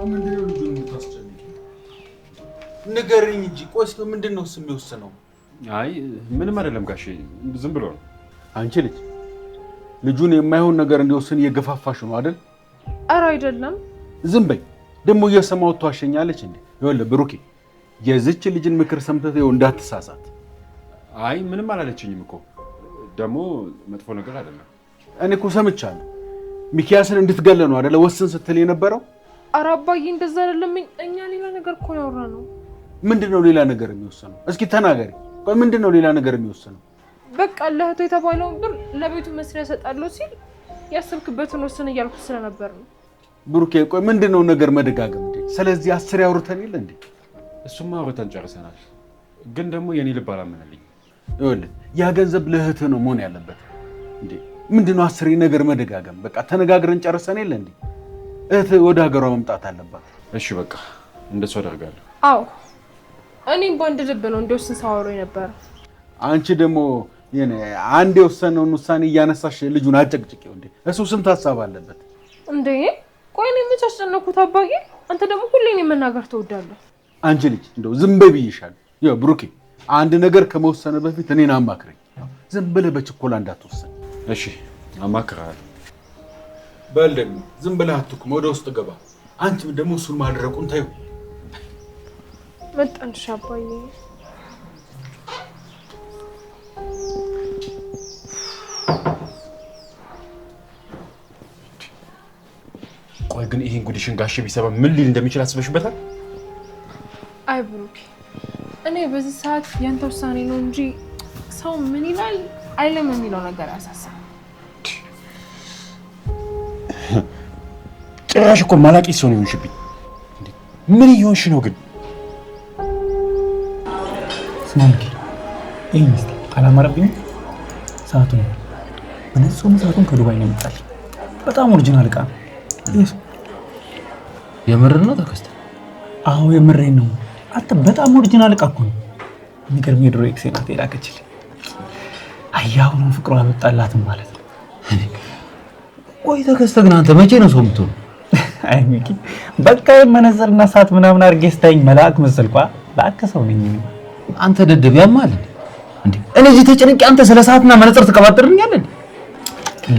ምንድነው ልጁን የምታስጨንቂው? ንገረኝ እንጂ። ቆይ እስኪ ምንድነው የሚወስነው? አይ ምንም አይደለም ጋሼ፣ ዝም ብሎ ነው። አንቺ ልጁን የማይሆን ነገር እንዲወስን እየገፋፋሽ ነው አይደል? ኧረ አይደለም። ዝም በይ። ደግሞ እየሰማሁት ትዋሸኛለች እንዴ? ይኸውልህ ብሩኬ፣ የዚች ልጅን ምክር ሰምተህ ይኸው እንዳትሳሳት። አይ ምንም አላለችኝም እኮ ደግሞ መጥፎ ነገር አይደለም። እኔ እኮ ሰምቻለሁ። ሚኪያስን እንድትገለ ነው አይደለ ወስን ስትል የነበረው? ኧረ አባዬ እንደዛ አይደለም። እኛ ሌላ ነገር እኮ ያወራነው። ምንድነው ሌላ ነገር የሚወሰነው? እስኪ ተናገሪ። ቆይ ምንድነው ሌላ ነገር የሚወሰነው? በቃ ለእህቱ የተባለውን ብር ለቤቱ መስሪያ ሰጣለሁ ሲል ያሰብክበትን ወስን እያልኩት ስለነበር ነው። ብሩኬ ቆይ ምንድነው ነገር መደጋገም እንዴ? ስለዚህ 10 ያውርተን የለ እንዴ? እሱማ አውርተን ጨርሰናል። ግን ደግሞ የኔ ልብ አላመነልኝ። ይኸውልህ ያ ገንዘብ ለእህትህ ነው መሆን ያለበት እንዴ? ምንድነው 10 ነገር መደጋገም? በቃ ተነጋግረን ጨርሰን የለ እንዴ? እህትህ ወደ ሀገሯ መምጣት አለባት። እሺ በቃ እንደሱ አደርጋለሁ። አዎ እኔም በአንድ ልብ ነው እንደወስን ሳወራው ነበር። አንቺ ደግሞ አንድ የወሰነውን ውሳኔ እያነሳሽ ልጁን አጨቅጭቂው እንዴ? እሱ ስንት ሀሳብ አለበት እንዴ? ቆይ እኔ ምን አስጨነኩት አባዬ? አንተ ደግሞ ሁሌ እኔን መናገር ትወዳለህ። አንቺ ልጅ እንደው ዝም በይ ብዬሻለሁ። ይኸው ብሩኬ አንድ ነገር ከመወሰነ በፊት እኔን አማክረኝ። ዝም ብለህ በችኮላ እንዳትወሰን እሺ? አማክርሃለሁ። በል ደግሞ ዝም ብለህ አትኩም፣ ወደ ውስጥ ገባ። አንቺም ደግሞ እሱን ማድረቁን ታዩ። መጣንሽ አባዬ። ቆይ ግን ይሄን ጉዲሽን ጋሼ ቢሰባ ምን ሊል እንደሚችል አስበሽበታል? አይ ብሩክ፣ እኔ በዚህ ሰዓት ያንተ ውሳኔ ነው እንጂ ሰው ምን ይላል አይለም የሚለው ነገር አያሳስብም። ጭራሽ እኮ ማላቂ ሰው ነው የሆንሽብኝ። ምን እየሆንሽ ነው ግን? ስማምኪ ይሄ ሚስት አላማረብኝም። ሰዓቱን በነሱም ሰዓቱን ከዱባይ ነው የመጣል። በጣም ኦሪጂናል ዕቃ ነው። የምር ነው ተከስተ? አዎ የምሬን ነው። አንተ በጣም ኦሪጂናል ዕቃ እኮ ነው። የሚገርም የድሮ ኤክሴ ናት የላከችልኝ። አያውኑ ፍቅሯ አልወጣላትም ማለት ነው። ቆይ ተከስተ ግን አንተ መቼ ነው ሰው የምትሆነው? አይ ሚኪ በቃ የመነጽርና ሰዓት ምናምን አድርጌ ስታይኝ መልአክ መሰልኳ። ላከ ሰው ነኝ አንተ ደደብ ያማል እንዴ? እኔ እዚህ ተጨንቄ አንተ ስለ ሰዓትና መነጽር ተቀባጥርኛለህ እንዴ?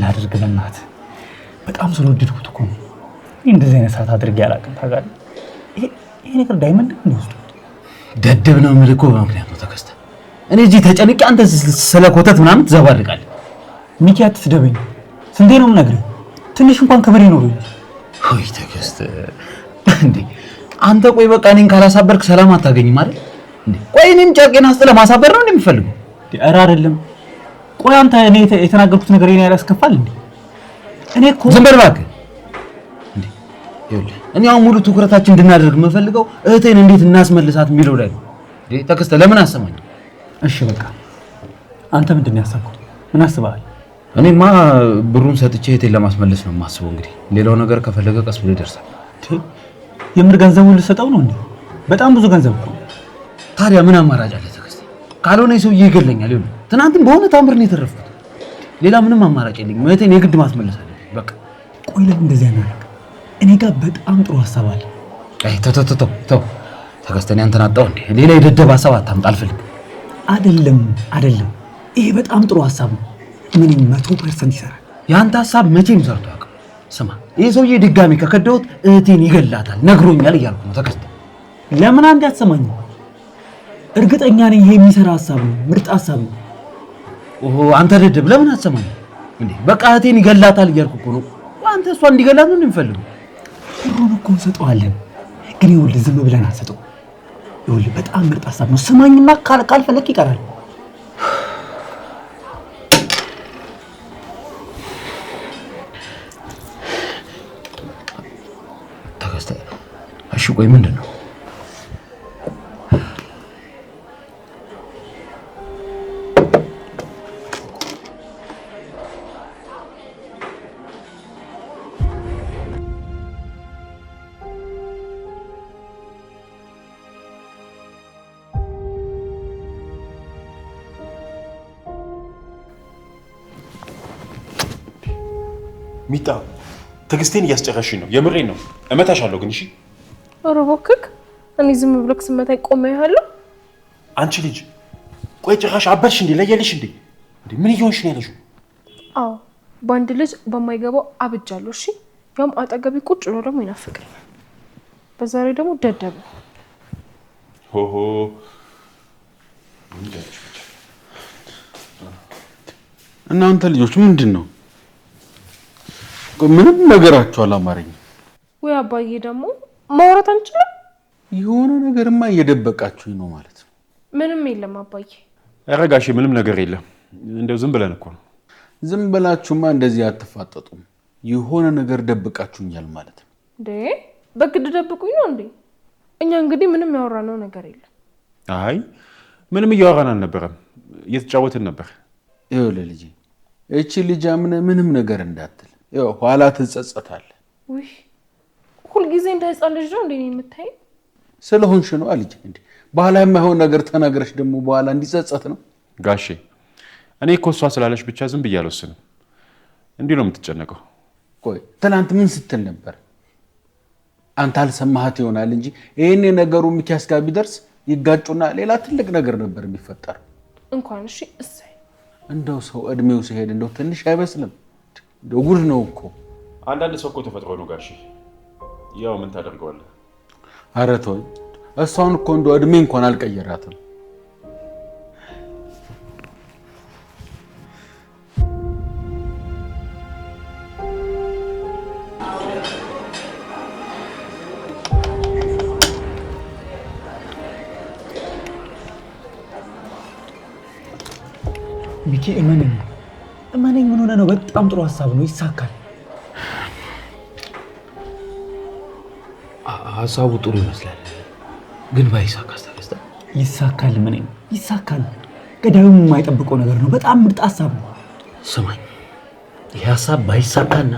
ላድርግ በእናትህ በጣም ስለወደድኩት እኮ ነው። እንደዚህ አይነት ሰዓት አድርጌ አላውቅም። ታውቃለህ ይሄ ነገር ዳይመንድ ነው ወስዶ ደደብ ነው የምልህ እኮ በምክንያት ነው ተከስተ። እኔ እዚህ ተጨንቄ አንተ ስለ ኮተት ምናምን ትዘባርቃለህ። ሚኪ አትስደበኝ። ስንቴ ነው የምነግርህ? ትንሽ እንኳን ክብር ይኖረኝ። ሆይ ተከስተ እንዴ አንተ ቆይ በቃ እኔን ካላሳበርክ ሰላም አታገኝም አይደል እንዴ? ቆይ እኔን ጨርቄን አስጥለህ ለማሳበር ነው እንደምፈልገው? ኧረ አይደለም። ቆይ አንተ እኔ የተናገርኩት ነገር የኔ ያላስከፋል እንዴ? እኔ እኮ ዝም በል እባክህ እንዴ። ይኸውልህ እኔ አሁን ሙሉ ትኩረታችን እንድናደርግ የምፈልገው እህቴን እንዴት እናስመልሳት የሚለው ላይ ነው። እንዴ ተከስተ ለምን አሰማኝ? እሺ በቃ አንተ ምንድን ነው ያሰብከው? ምን አስበሃል? እኔማ ብሩን ሰጥቼ እህቴን ለማስመለስ ነው የማስበው። እንግዲህ ሌላው ነገር ከፈለገ ቀስ ብሎ ይደርሳል። የምር ገንዘቡን ልሰጠው ነው እንዴ? በጣም ብዙ ገንዘብ እኮ። ታዲያ ምን አማራጭ አለ ተከስተ? ካልሆነ ሰውዬ ይገለኛል። ይኸውልህ ትናንትም በሆነ ታምር ነው የተረፍኩት። ሌላ ምንም አማራጭ የለኝም። እህቴን የግድ ማስመለስ አለብኝ በቃ። ቆይ ለምን እንደዚህ ያናረግ? እኔ ጋር በጣም ጥሩ ሀሳብ አለ። አይ ተው ተከስተ፣ እኔ አንተን አጣሁ እንዴ? ሌላ የደደብ ሀሳብ አታምጣ፣ አልፈልግም። አይደለም ይሄ በጣም ጥሩ ሀሳብ ነው። ምን 100% ይሰራል። ያንተ ሀሳብ መቼም ሰርቶ ያውቃል። ስማ ይሄ ሰውዬ ድጋሚ ከከዳሁት እህቴን ይገላታል ነግሮኛል እያልኩ ነው ተከስተ። ለምን አንድ ያሰማኝ? እርግጠኛ ነኝ ይሄ የሚሰራ ሀሳብ ነው፣ ምርጥ ሀሳብ ነው። ኦሆ አንተ ደደብ ለምን አሰማኝ እንዴ? በቃ እህቴን ይገላታል እያልኩ እኮ ነው። አንተ እሷ እንዲገላት ነው የምፈልገው። ብሩን እኮ እንሰጠዋለን፣ ግን ይኸውልህ ዝም ብለን አንሰጠው። ይኸውልህ በጣም ምርጥ ሀሳብ ነው። ስማኝና ካልፈለክ ይቀራል። ተከስተ እሺ ቆይ ምንድነው? ሚጣ ትዕግስቴን እያስጨረሽኝ ነው። የምሬን ነው። እመታሻለሁ ግን እሺ። ኧረ እባክህ እኔ ዝም ብለህ ስመታኝ ቆመህ ያለው አንቺ ልጅ ቆይ ጭራሽ አበድሽ እንዴ? ለየልሽ እንዴ? ምን እየሆንሽ ነው ያለሽው? አዎ በአንድ ልጅ በማይገባው አብጃለሁ። እሺ ያም አጠገቤ ቁጭ ብሎ ደግሞ ይናፍቀኛል። በዛ ላይ ደግሞ ደደብ ሆሆ እናንተ ልጆች ምንድን ነው? ምንም ነገራችሁ አላማረኝም። ወይ አባዬ ደግሞ ማውራት አንችልም? የሆነ ነገርማ እየደበቃችሁኝ ነው ማለት ነው። ምንም የለም አባዬ። ኧረ ጋሼ ምንም ነገር የለም። እንደው ዝም ብለን እኮ ነው። ዝም ብላችሁማ እንደዚህ አትፋጠጡም። የሆነ ነገር ደብቃችሁኛል ማለት ነው። እንዴ በግድ ደብቁኝ ነው እንዴ? እኛ እንግዲህ ምንም ያወራነው ነገር የለም። አይ ምንም እያወራን አልነበረም፣ እየተጫወትን ነበር። ይኸውልህ ልጄ እቺ ልጅ ምንም ነገር እንዳትል፣ ያው ኋላ ትጸጸታለህ። ውይ ሁልጊዜ እንደ ህፃን ልጅ ነው እንዴ የምታይ? ስለሆንሽ ነው ልጅ። እንዴ በኋላ የማይሆን ነገር ተናግረሽ ደግሞ በኋላ እንዲጸጸት ነው ጋሼ። እኔ እኮ እሷ ስላለሽ ብቻ ዝም ብዬ አልወስንም። እንዲህ ነው የምትጨነቀው። ቆይ ትናንት ምን ስትል ነበር? አንተ አልሰማሃት ይሆናል እንጂ ይሄኔ ነገሩ ሚኪያስ ጋር ቢደርስ ይጋጩና ሌላ ትልቅ ነገር ነበር የሚፈጠረው። እንኳን እሺ እሰይ። እንደው ሰው እድሜው ሲሄድ እንደው ትንሽ አይመስልም? እንደው ጉድ ነው እኮ። አንዳንድ ሰው እኮ ተፈጥሮ ነው ጋሼ። ያው ምን ታደርገዋለህ? ኧረ ተወኝ። እሷን እኮ እንደው እድሜ እንኳን አልቀየራትም። ሚኪ እመነኝ ምን ሆነ ነው? በጣም ጥሩ ሀሳብ ነው፣ ይሳካል። ሀሳቡ ጥሩ ይመስላል፣ ግን ባይሳካስ? ተከስተ ይሳካል። እመነኝ ይሳካል። ገዳዩም የማይጠብቀው ነገር ነው። በጣም ምርጥ ሀሳብ ነው። ስማኝ፣ ይህ ሀሳብ ባይሳካና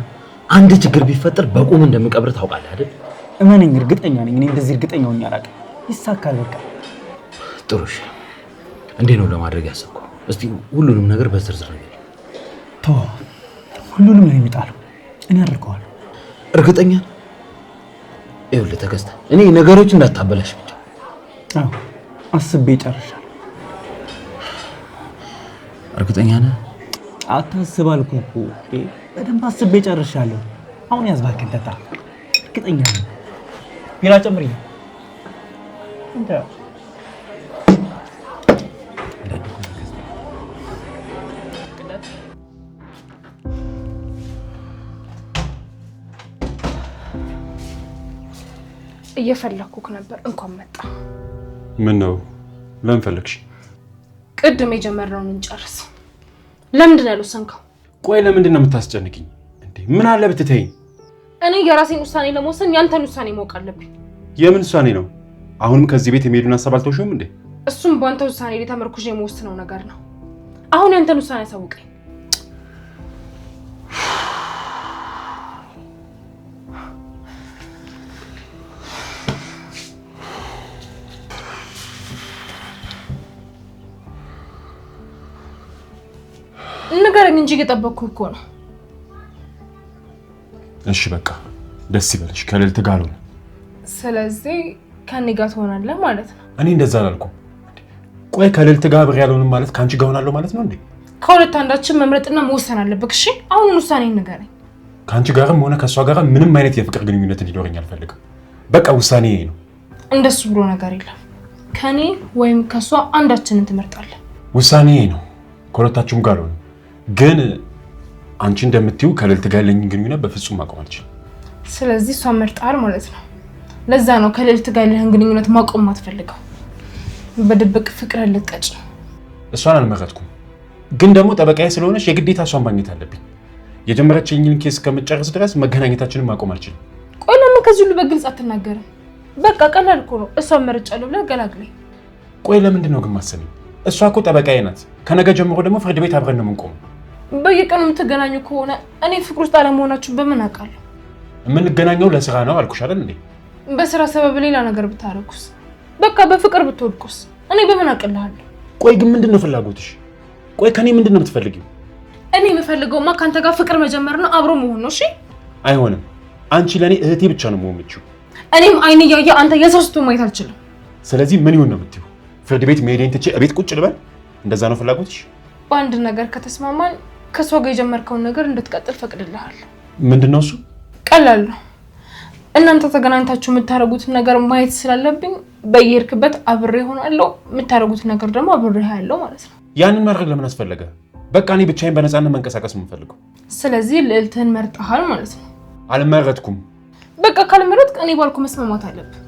አንድ ችግር ቢፈጠር በቁም እንደምቀብር ታውቃለህ አይደል? እመነኝ፣ እርግጠኛ ነኝ። እኔ እንደዚህ እርግጠኛ ሆኜ አላውቅም። ይሳካል። በቃ ጥሩ። እሺ እንዴት ነው ለማድረግ ያሰብከው? እስቲ ሁሉንም ነገር በዝርዝር ነገር ተው። ሁሉንም ነው የሚጣለው። እኔ አደርገዋለሁ። እርግጠኛ? ይኸውልህ ተከስተ፣ እኔ ነገሮች እንዳታበላሽ ብቻ። አዎ አስቤ ጨርሻለሁ። እርግጠኛ ነህ? አታስብ አልኩህ እኮ። በደንብ አስቤ ጨርሻለሁ። አሁን ያዝ እባክህ ጠጣ። እርግጠኛ ነኝ። ቢራ ጨምሪ እንዴ? እየፈለኩክ ነበር። እንኳን መጣ። ምን ነው? ለምን ፈለግሽ? ቅድም የጀመርነውን እንጨርስ። ለምንድን ነው ያልወሰንከው? ቆይ ለምንድን ነው የምታስጨንቅኝ እንዴ? ምን አለ ብትተይኝ? እኔ የራሴን ውሳኔ ለመወሰን ያንተን ውሳኔ ማወቅ አለብኝ። የምን ውሳኔ ነው? አሁንም ከዚህ ቤት የሚሄዱን ሀሳብ አልተውሽም እንዴ? እሱም በአንተ ውሳኔ ላይ ተመርኩዤ የምወስነው ነገር ነው። አሁን ያንተን ውሳኔ አሳውቀኝ። ንገረኝ እንጂ እየጠበቅኩህ እኮ ነው። እሺ በቃ ደስ ይበልሽ። ከልዕልት ጋር አልሆነ። ስለዚህ ከኔ ጋር ትሆናለህ ማለት ነው? እኔ እንደዛ አላልኩም። ቆይ ከልዕልት ጋር አብሬ ያልሆንም ማለት ከአንቺ ጋር ሆናለሁ ማለት ነው እንዴ? ከሁለት አንዳችን መምረጥና መወሰን አለብህ። እሺ አሁን ውሳኔን ንገረኝ። ከአንቺ ጋርም ሆነ ከእሷ ጋር ምንም አይነት የፍቅር ግንኙነት እንዲኖረኝ አልፈልግም። በቃ ውሳኔ ይሄ ነው። እንደሱ ብሎ ነገር የለም። ከኔ ወይም ከእሷ አንዳችንን ትመርጣለህ። ውሳኔ ይሄ ነው። ከሁለታችሁም ጋር አልሆንም። ግን አንቺ እንደምትይው ከልዕልት ጋር ያለኝን ግንኙነት በፍጹም ማቆም አልችልም። ስለዚህ እሷን መርጣል ማለት ነው። ለዛ ነው ከልዕልት ጋር ያለህን ግንኙነት ማቆም አትፈልገው። በድብቅ ፍቅር ልትቀጭ ነው። እሷን አልመረጥኩም፣ ግን ደግሞ ጠበቃዬ ስለሆነች የግዴታ እሷን ማግኘት አለብኝ። የጀመረችኝን ኬስ እስከምጨርስ ድረስ መገናኘታችንን ማቆም አልችልም። ቆይ ለምን ከዚህ ሁሉ በግልጽ አትናገርም? በቃ ቀላል እኮ ነው። እሷን መርጫለሁ ብለህ ገላግለኝ። ቆይ ለምንድን ነው ግን ማሰሚኝ? እሷ እኮ ጠበቃዬ ናት። ከነገ ጀምሮ ደግሞ ፍርድ ቤት አብረን ነው የምንቆመው። በየቀኑ የምትገናኙ ከሆነ እኔ ፍቅር ውስጥ አለመሆናችሁ በምን አውቃለሁ? የምንገናኘው ለስራ ነው አልኩሽ አይደል እንዴ? በስራ ሰበብ ሌላ ነገር ብታረጉስ? በቃ በፍቅር ብትወድቁስ? እኔ በምን አውቅልሃለሁ? ቆይ ግን ምንድን ነው ፍላጎትሽ? ቆይ ከኔ ምንድን ነው የምትፈልጊው? እኔ የምፈልገውማ ካንተ ጋር ፍቅር መጀመርና አብሮ መሆን ነው። እሺ አይሆንም። አንቺ ለኔ እህቴ ብቻ ነው መሆን የምትችይው። እኔም አይን እያየ አንተ የሰው ስትሆን ማየት አልችልም። ስለዚህ ምን ይሁን ነው የምትይው? ፍርድ ቤት መሄዴን ትቼ እቤት ቁጭ ልበል? እንደዛ ነው ፍላጎትሽ? በአንድ ነገር ከተስማማን ከሷ ጋር የጀመርከውን ነገር እንድትቀጥል ፈቅድልሃለሁ። ምንድነው እሱ? ቀላል ነው። እናንተ ተገናኝታችሁ የምታረጉትን ነገር ማየት ስላለብኝ በየሄድክበት አብሬ ሆናለሁ። የምታረጉትን ነገር ደግሞ አብሬ ያለው ማለት ነው። ያንን ማድረግ ለምን አስፈለገ? በቃ እኔ ብቻዬን በነፃነት መንቀሳቀስ የምፈልገው። ስለዚህ ልዕልትህን መርጠሃል ማለት ነው። አልመረጥኩም። በቃ ካልመረጥክ እኔ ባልኩ መስማማት አለብህ።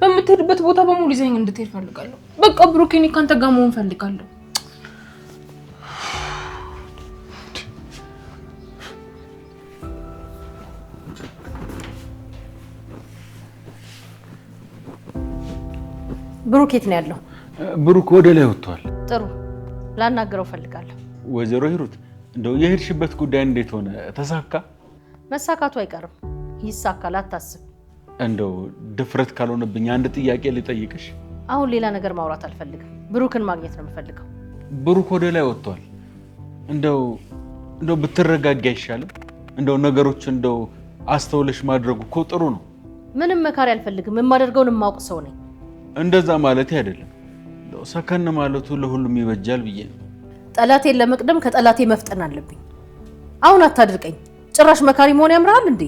በምትሄድበት ቦታ በሙሉ ይዘኸኝ እንድትሄድ ፈልጋለሁ። በቃ ብሩክ፣ እኔ ካንተ ጋር መሆን ፈልጋለሁ። ብሩክ የት ነው ያለው? ብሩክ ወደ ላይ ወጥቷል። ጥሩ፣ ላናገረው ፈልጋለሁ። ወይዘሮ ሂሩት እንደው የሄድሽበት ጉዳይ እንዴት ሆነ? ተሳካ? መሳካቱ አይቀርም፣ ይሳካል፣ አታስብ። እንደው ድፍረት ካልሆነብኝ አንድ ጥያቄ ልጠይቅሽ። አሁን ሌላ ነገር ማውራት አልፈልግም። ብሩክን ማግኘት ነው የምፈልገው። ብሩክ ወደ ላይ ወጥቷል። እንደው ብትረጋጊ አይሻልም? እንደው ነገሮች እንደው አስተውለሽ ማድረጉ እኮ ጥሩ ነው። ምንም መካሪ አልፈልግም። የማደርገውን የማውቅ ሰው ነኝ። እንደዛ ማለት አይደለም። እንደው ሰከን ማለቱ ለሁሉም ይበጃል ብዬ ነው። ጠላቴን ለመቅደም ከጠላቴ መፍጠን አለብኝ። አሁን አታድርቀኝ። ጭራሽ መካሪ መሆን ያምራል እንዴ?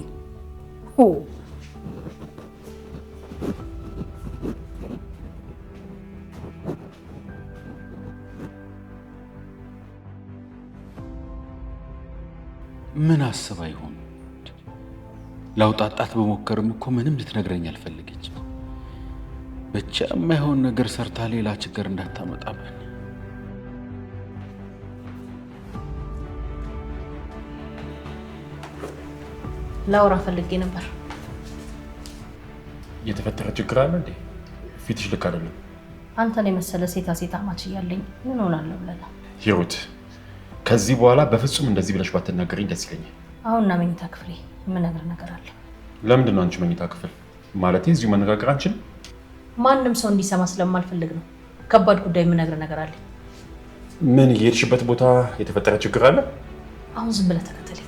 ምን አስባ ይሆን? ላውጣጣት በሞከርም እኮ ምንም ልትነግረኝ አልፈለገችም። ብቻ የማይሆን ነገር ሰርታ ሌላ ችግር እንዳታመጣብን። ላውራ ፈልጌ ነበር። የተፈጠረ ችግር አለ እንዴ? ፊትሽ ልክ አይደለም። አንተን የመሰለ ሴታ ማች እያለኝ ምን ሆናለሁ ብለህ ነው? ሂሩት፣ ከዚህ በኋላ በፍጹም እንደዚህ ብለሽ ባትናገሪኝ ደስ ይለኛል። አሁንና መኝታ ክፍሌ የምነግር ነገር አለ። ለምንድን ነው አንቺ መኝታ ክፍል? ማለቴ እዚሁ መነጋገር አንችልም? ማንም ሰው እንዲሰማ ስለማልፈልግ ነው። ከባድ ጉዳይ የምነግር ነገር አለ። ምን የሄድሽበት ቦታ የተፈጠረ ችግር አለ? አሁን ዝም ብለህ ተከተለኝ።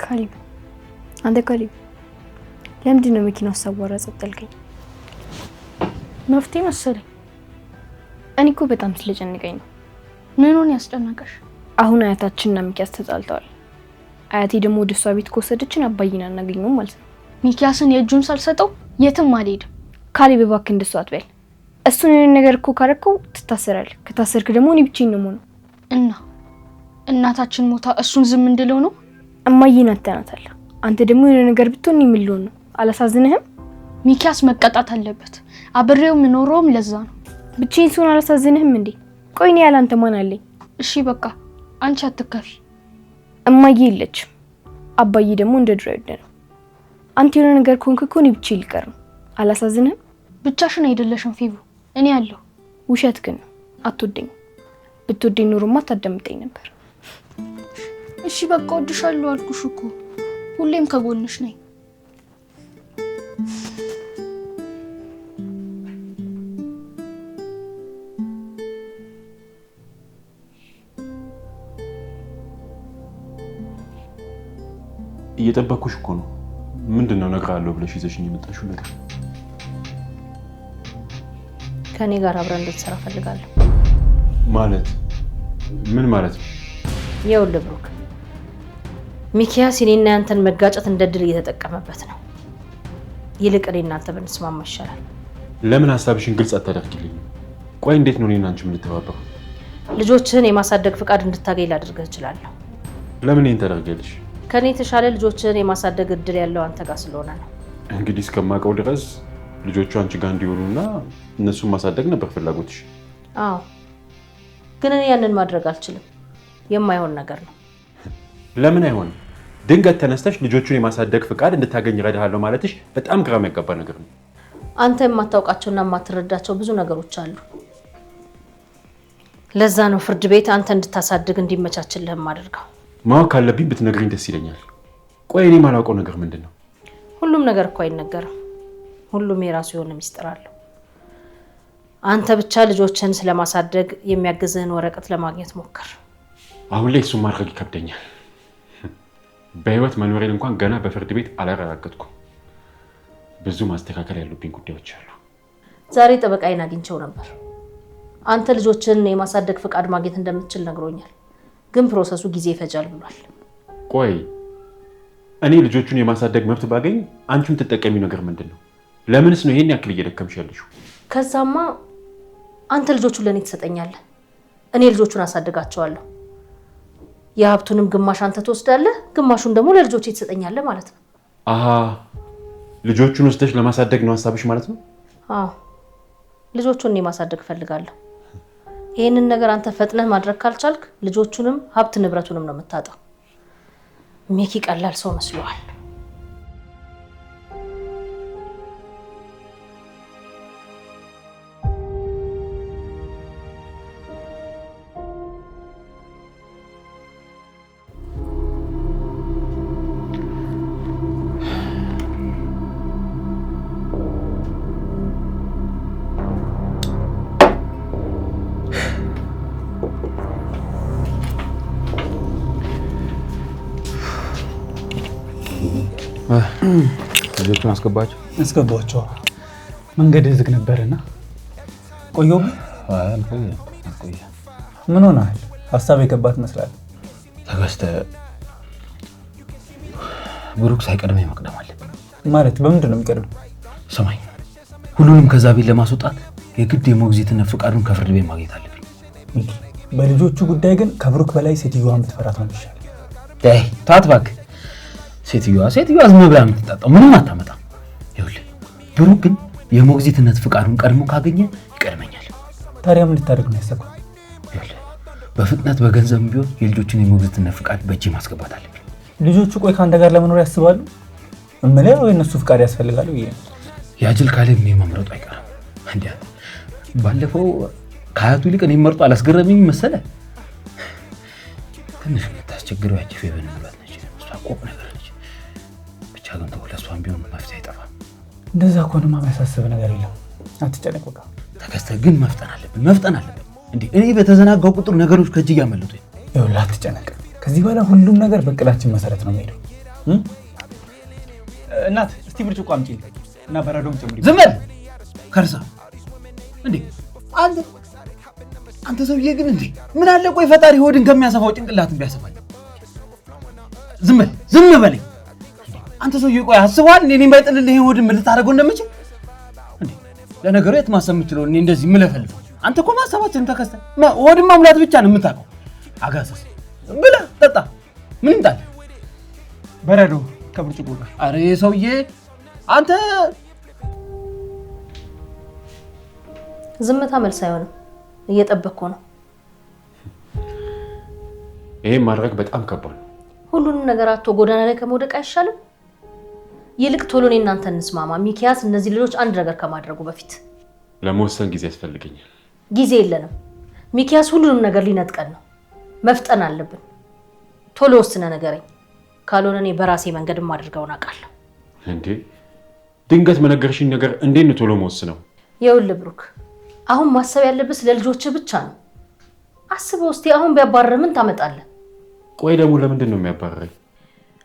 ካሊብ፣ አንተ ካሊብ፣ ለምንድን ነው መኪናው ሳዋራ ጸጥ ያልከኝ? መፍትሄ መሰለኝ። እኔ እኮ በጣም ስለጨነቀኝ ነው። ምን ሆነ ያስጨነቀሽ? አሁን አያታችንና ሚኪያስ ተጣልተዋል። አያቴ ደግሞ ወደ እሷ ቤት ከወሰደችን አባይን አናገኘውም ማለት ነው። ሚኪያስን የእጁን ሳልሰጠው የትም አልሄድም። ካሊብ እባክህ እንደሱ አትበል። እሱን የሆነ ነገር እኮ ካረከው ትታሰራለህ። ከታሰርክ ደግሞ እኔ ብቻዬን ነው የምሆነው። እና እናታችን ሞታ እሱን ዝም እንድለው ነው? እማዬን አተናታል። አንተ ደግሞ የሆነ ነገር ብትሆን ምን ልሆን ነው? አላሳዝንህም? ሚኪያስ መቀጣት አለበት። አብሬው የምኖረውም ለዛ ነው። ብቻዬን ስሆን አላሳዝንህም እንዴ? ቆይ እኔ ያለ አንተ ማን አለኝ? እሺ በቃ አንቺ አትከፊ። እማዬ የለችም፣ አባዬ ደግሞ እንደ ድሮ ነው። አንተ የሆነ ነገር ከሆንክ እኮ እኔ ብቻዬን ልቀር ነው። አላሳዝንህም? ብቻሽን አይደለሽም ፊቡ፣ እኔ ያለሁ። ውሸት ግን አትወደኝ። ብትወደኝ ኖሮማ ታዳምጠኝ ነበር። እሺ በቃ ወድሻለሁ አልኩሽ እኮ። ሁሌም ከጎንሽ ነኝ። እየጠበኩሽ እኮ ነው። ምንድነው እነግርሃለሁ ብለሽ ይዘሽኝ የመጣሽው ነገር? ከኔ ጋር አብረን እንድትሰራ ፈልጋለሁ። ማለት ምን ማለት ነው? ይኸውልህ ብሩክ፣ ሚኪያስ እኔና ያንተን መጋጨት እንደ ድል እየተጠቀመበት ነው። ይልቅ እኔ እናንተ ብንስማማ ይሻላል። ለምን ሀሳብሽን ግልጽ አታደርጊልኝ? ቆይ እንዴት ነው እኔና አንቺ የምንተባበረው? ልጆችህን የማሳደግ ፍቃድ እንድታገኝ ላድርግህ እችላለሁ። ለምን ይሄን ታደርጊያለሽ? ከኔ የተሻለ ልጆችህን የማሳደግ እድል ያለው አንተ ጋር ስለሆነ ነው። እንግዲህ እስከማውቀው ድረስ ልጆቹ አንቺ ጋር እንዲሆኑና እነሱን ማሳደግ ነበር ፍላጎትሽ? አዎ፣ ግን እኔ ያንን ማድረግ አልችልም። የማይሆን ነገር ነው። ለምን አይሆንም? ድንገት ተነስተሽ ልጆቹን የማሳደግ ፍቃድ እንድታገኝ እረዳሃለሁ ማለትሽ በጣም ግራ የሚያጋባ ነገር ነው። አንተ የማታውቃቸውና የማትረዳቸው ብዙ ነገሮች አሉ። ለዛ ነው ፍርድ ቤት አንተ እንድታሳድግ እንዲመቻችልህ ማድረጋው። ማወቅ ካለብኝ ብትነግሪኝ ደስ ይለኛል። ቆይ እኔ የማላውቀው ነገር ምንድን ነው? ሁሉም ነገር እኮ አይነገርም። ሁሉም የራሱ የሆነ ሚስጥር አለው። አንተ ብቻ ልጆችን ስለማሳደግ የሚያግዝህን ወረቀት ለማግኘት ሞክር። አሁን ላይ እሱን ማድረግ ይከብደኛል። በህይወት መኖሬን እንኳን ገና በፍርድ ቤት አላረጋገጥኩም። ብዙ ማስተካከል ያሉብኝ ጉዳዮች አሉ። ዛሬ ጠበቃዬን አግኝቼው ነበር። አንተ ልጆችን የማሳደግ ፍቃድ ማግኘት እንደምትችል ነግሮኛል። ግን ፕሮሰሱ ጊዜ ይፈጃል ብሏል። ቆይ እኔ ልጆቹን የማሳደግ መብት ባገኝ አንቺም ትጠቀሚው ነገር ምንድን ነው? ለምንስ ነው ይሄን ያክል እየደከምሽ ያለሽው? ከዛማ አንተ ልጆቹን ለኔ ትሰጠኛለህ፣ እኔ ልጆቹን አሳድጋቸዋለሁ። የሀብቱንም ግማሽ አንተ ትወስዳለህ፣ ግማሹን ደግሞ ለልጆቼ ትሰጠኛለህ ማለት ነው። አሃ፣ ልጆቹን ወስደሽ ለማሳደግ ነው ሀሳብሽ ማለት ነው? አዎ፣ ልጆቹን እኔ ማሳደግ ፈልጋለሁ። ይሄንን ነገር አንተ ፈጥነህ ማድረግ ካልቻልክ ልጆቹንም ሀብት ንብረቱንም ነው የምታጣው። ሚኪ ቀላል ሰው መስሏል። ልጆቹን አስገባቸው። አስገባቸው። መንገድ ዝግ ነበርና ቆየሁብህ። ምን ሆነሃል? ሀሳብ የገባት መስላል። ተገዝተ ብሩክ ሳይቀድመኝ መቅደም አለብን። ማለት በምንድን ነው የሚቀድም? ሰማኝ፣ ሁሉንም ከዛ ቤት ለማስወጣት የግድ የሞግዚትነት ፍቃዱን ከፍርድ ቤት ማግኘት አለብኝ። በልጆቹ ጉዳይ ግን ከብሩክ በላይ ሴትዮዋን ብትፈራት ነው የሚሻለው። ተዋት እባክህ። ሴትዮዋ ዝም ብላ የምትጣጣው ምንም አታመጣም። ይኸውልህ ብሩክ ግን የሞግዚትነት ፍቃዱን ቀድሞ ካገኘ ይቀድመኛል። ታዲያ ምን ልታደርግ ነው ያሰብከው? ይኸውልህ በፍጥነት በገንዘብ ቢሆን የልጆቹን የሞግዚትነት ፍቃድ በእጄ ማስገባት አለብኝ። ልጆቹ ቆይ ከአንተ ጋር ለመኖር ያስባሉ? እምልህ ወይ እነሱ ፍቃድ ያስፈልጋሉ? ያጅል ካለ እኔ መምረጡ አይቀርም። እንዴ ባለፈው ከአያቱ ይልቅ እኔ መርጦ አላስገረመኝ መሰለ። ትንሽ የምታስቸግረው ያቺ ፌቨን ብሏት ነች። እሷ ቆቅ ነገር ነች። ብቻ ግን ተው፣ ለእሷም ቢሆን መፍትሄ አይጠፋም። እንደዛ ከሆነማ የሚያሳስብ ነገር የለም። አትጨነቅ። በቃ ተከስተ ግን መፍጠን አለብን። እንዴ እኔ በተዘናጋው ቁጥር ነገሮች ከእጅ እያመለጡኝ። ይኸውልህ አትጨነቅ። ከዚህ በኋላ ሁሉም ነገር በእቅዳችን መሰረት ነው የሚሄደው። እናት እስቲ ብርጭቆ አምጪልኝ እና በረዶም ጨምሪ። ዝም በል ከርሳ። እንዴ አንተ ሰውዬ ግን እንዴ ምን አለ ቆይ ፈጣሪ ሆድን ከሚያሰፋው ጭንቅላትን ቢያሰፋኝ። ዝም በለኝ አንተ ሰውዬ። ቆይ አስበዋል እኔን ባይጥልልህ ይሄ ሆድን ምን ልታደርገው እንደምችል? እንዴ ለነገሩ የት ማሰብ የምችለው እኔ እንደዚህ ምለፈልፈው። አንተ እኮ ማሰባችንን ተከስተ ሆድን መሙላት ብቻ ነው የምታውቀው። አጋሰስ ብላ ጠጣ። ምን እንጣል? በረዶ ከብርጭቆ ጋር። አረ ሰውዬ አንተ ዝምታ መልስ አይሆንም። እየጠበቅኩ ነው። ይሄን ማድረግ በጣም ከባድ ነው። ሁሉንም ነገር አቶ ጎዳና ላይ ከመውደቅ አይሻልም? ይልቅ ቶሎ እኔ እናንተ እንስማማ። ሚኪያስ እነዚህ ልጆች አንድ ነገር ከማድረጉ በፊት ለመወሰን ጊዜ ያስፈልገኛል። ጊዜ የለንም። ሚኪያስ ሁሉንም ነገር ሊነጥቀን ነው። መፍጠን አለብን። ቶሎ ወስነ ነገረኝ። ካልሆነ እኔ በራሴ መንገድ ማድረገውን አውቃለሁ። እንዴ ድንገት መነገርሽኝ ነገር እንዴት ነው ቶሎ መወስነው? ይኸውልህ ብሩክ፣ አሁን ማሰብ ያለብህ ለልጆችህ ብቻ ነው። አስበው እስቲ አሁን ቢያባረር ምን ታመጣለህ? ቆይ ደግሞ ለምንድን ነው የሚያባረረኝ?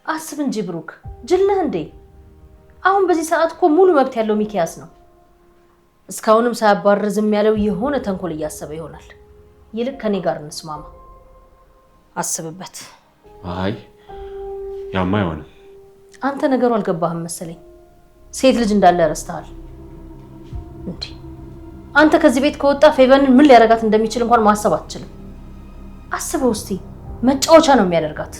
አስብ እንጂ ብሩክ፣ ጅል ነህ እንዴ? አሁን በዚህ ሰዓት እኮ ሙሉ መብት ያለው ሚኪያስ ነው። እስካሁንም ሳያባረር ዝም ያለው የሆነ ተንኮል እያሰበ ይሆናል። ይልቅ ከኔ ጋር እንስማማ። አስብበት። አይ ያማ አይሆንም። አንተ ነገሩ አልገባህም መሰለኝ። ሴት ልጅ እንዳለ ረስተሃል እንዴ? አንተ ከዚህ ቤት ከወጣ ፌቨንን ምን ሊያረጋት እንደሚችል እንኳን ማሰብ አትችልም። አስበው እስቲ፣ መጫወቻ ነው የሚያደርጋት።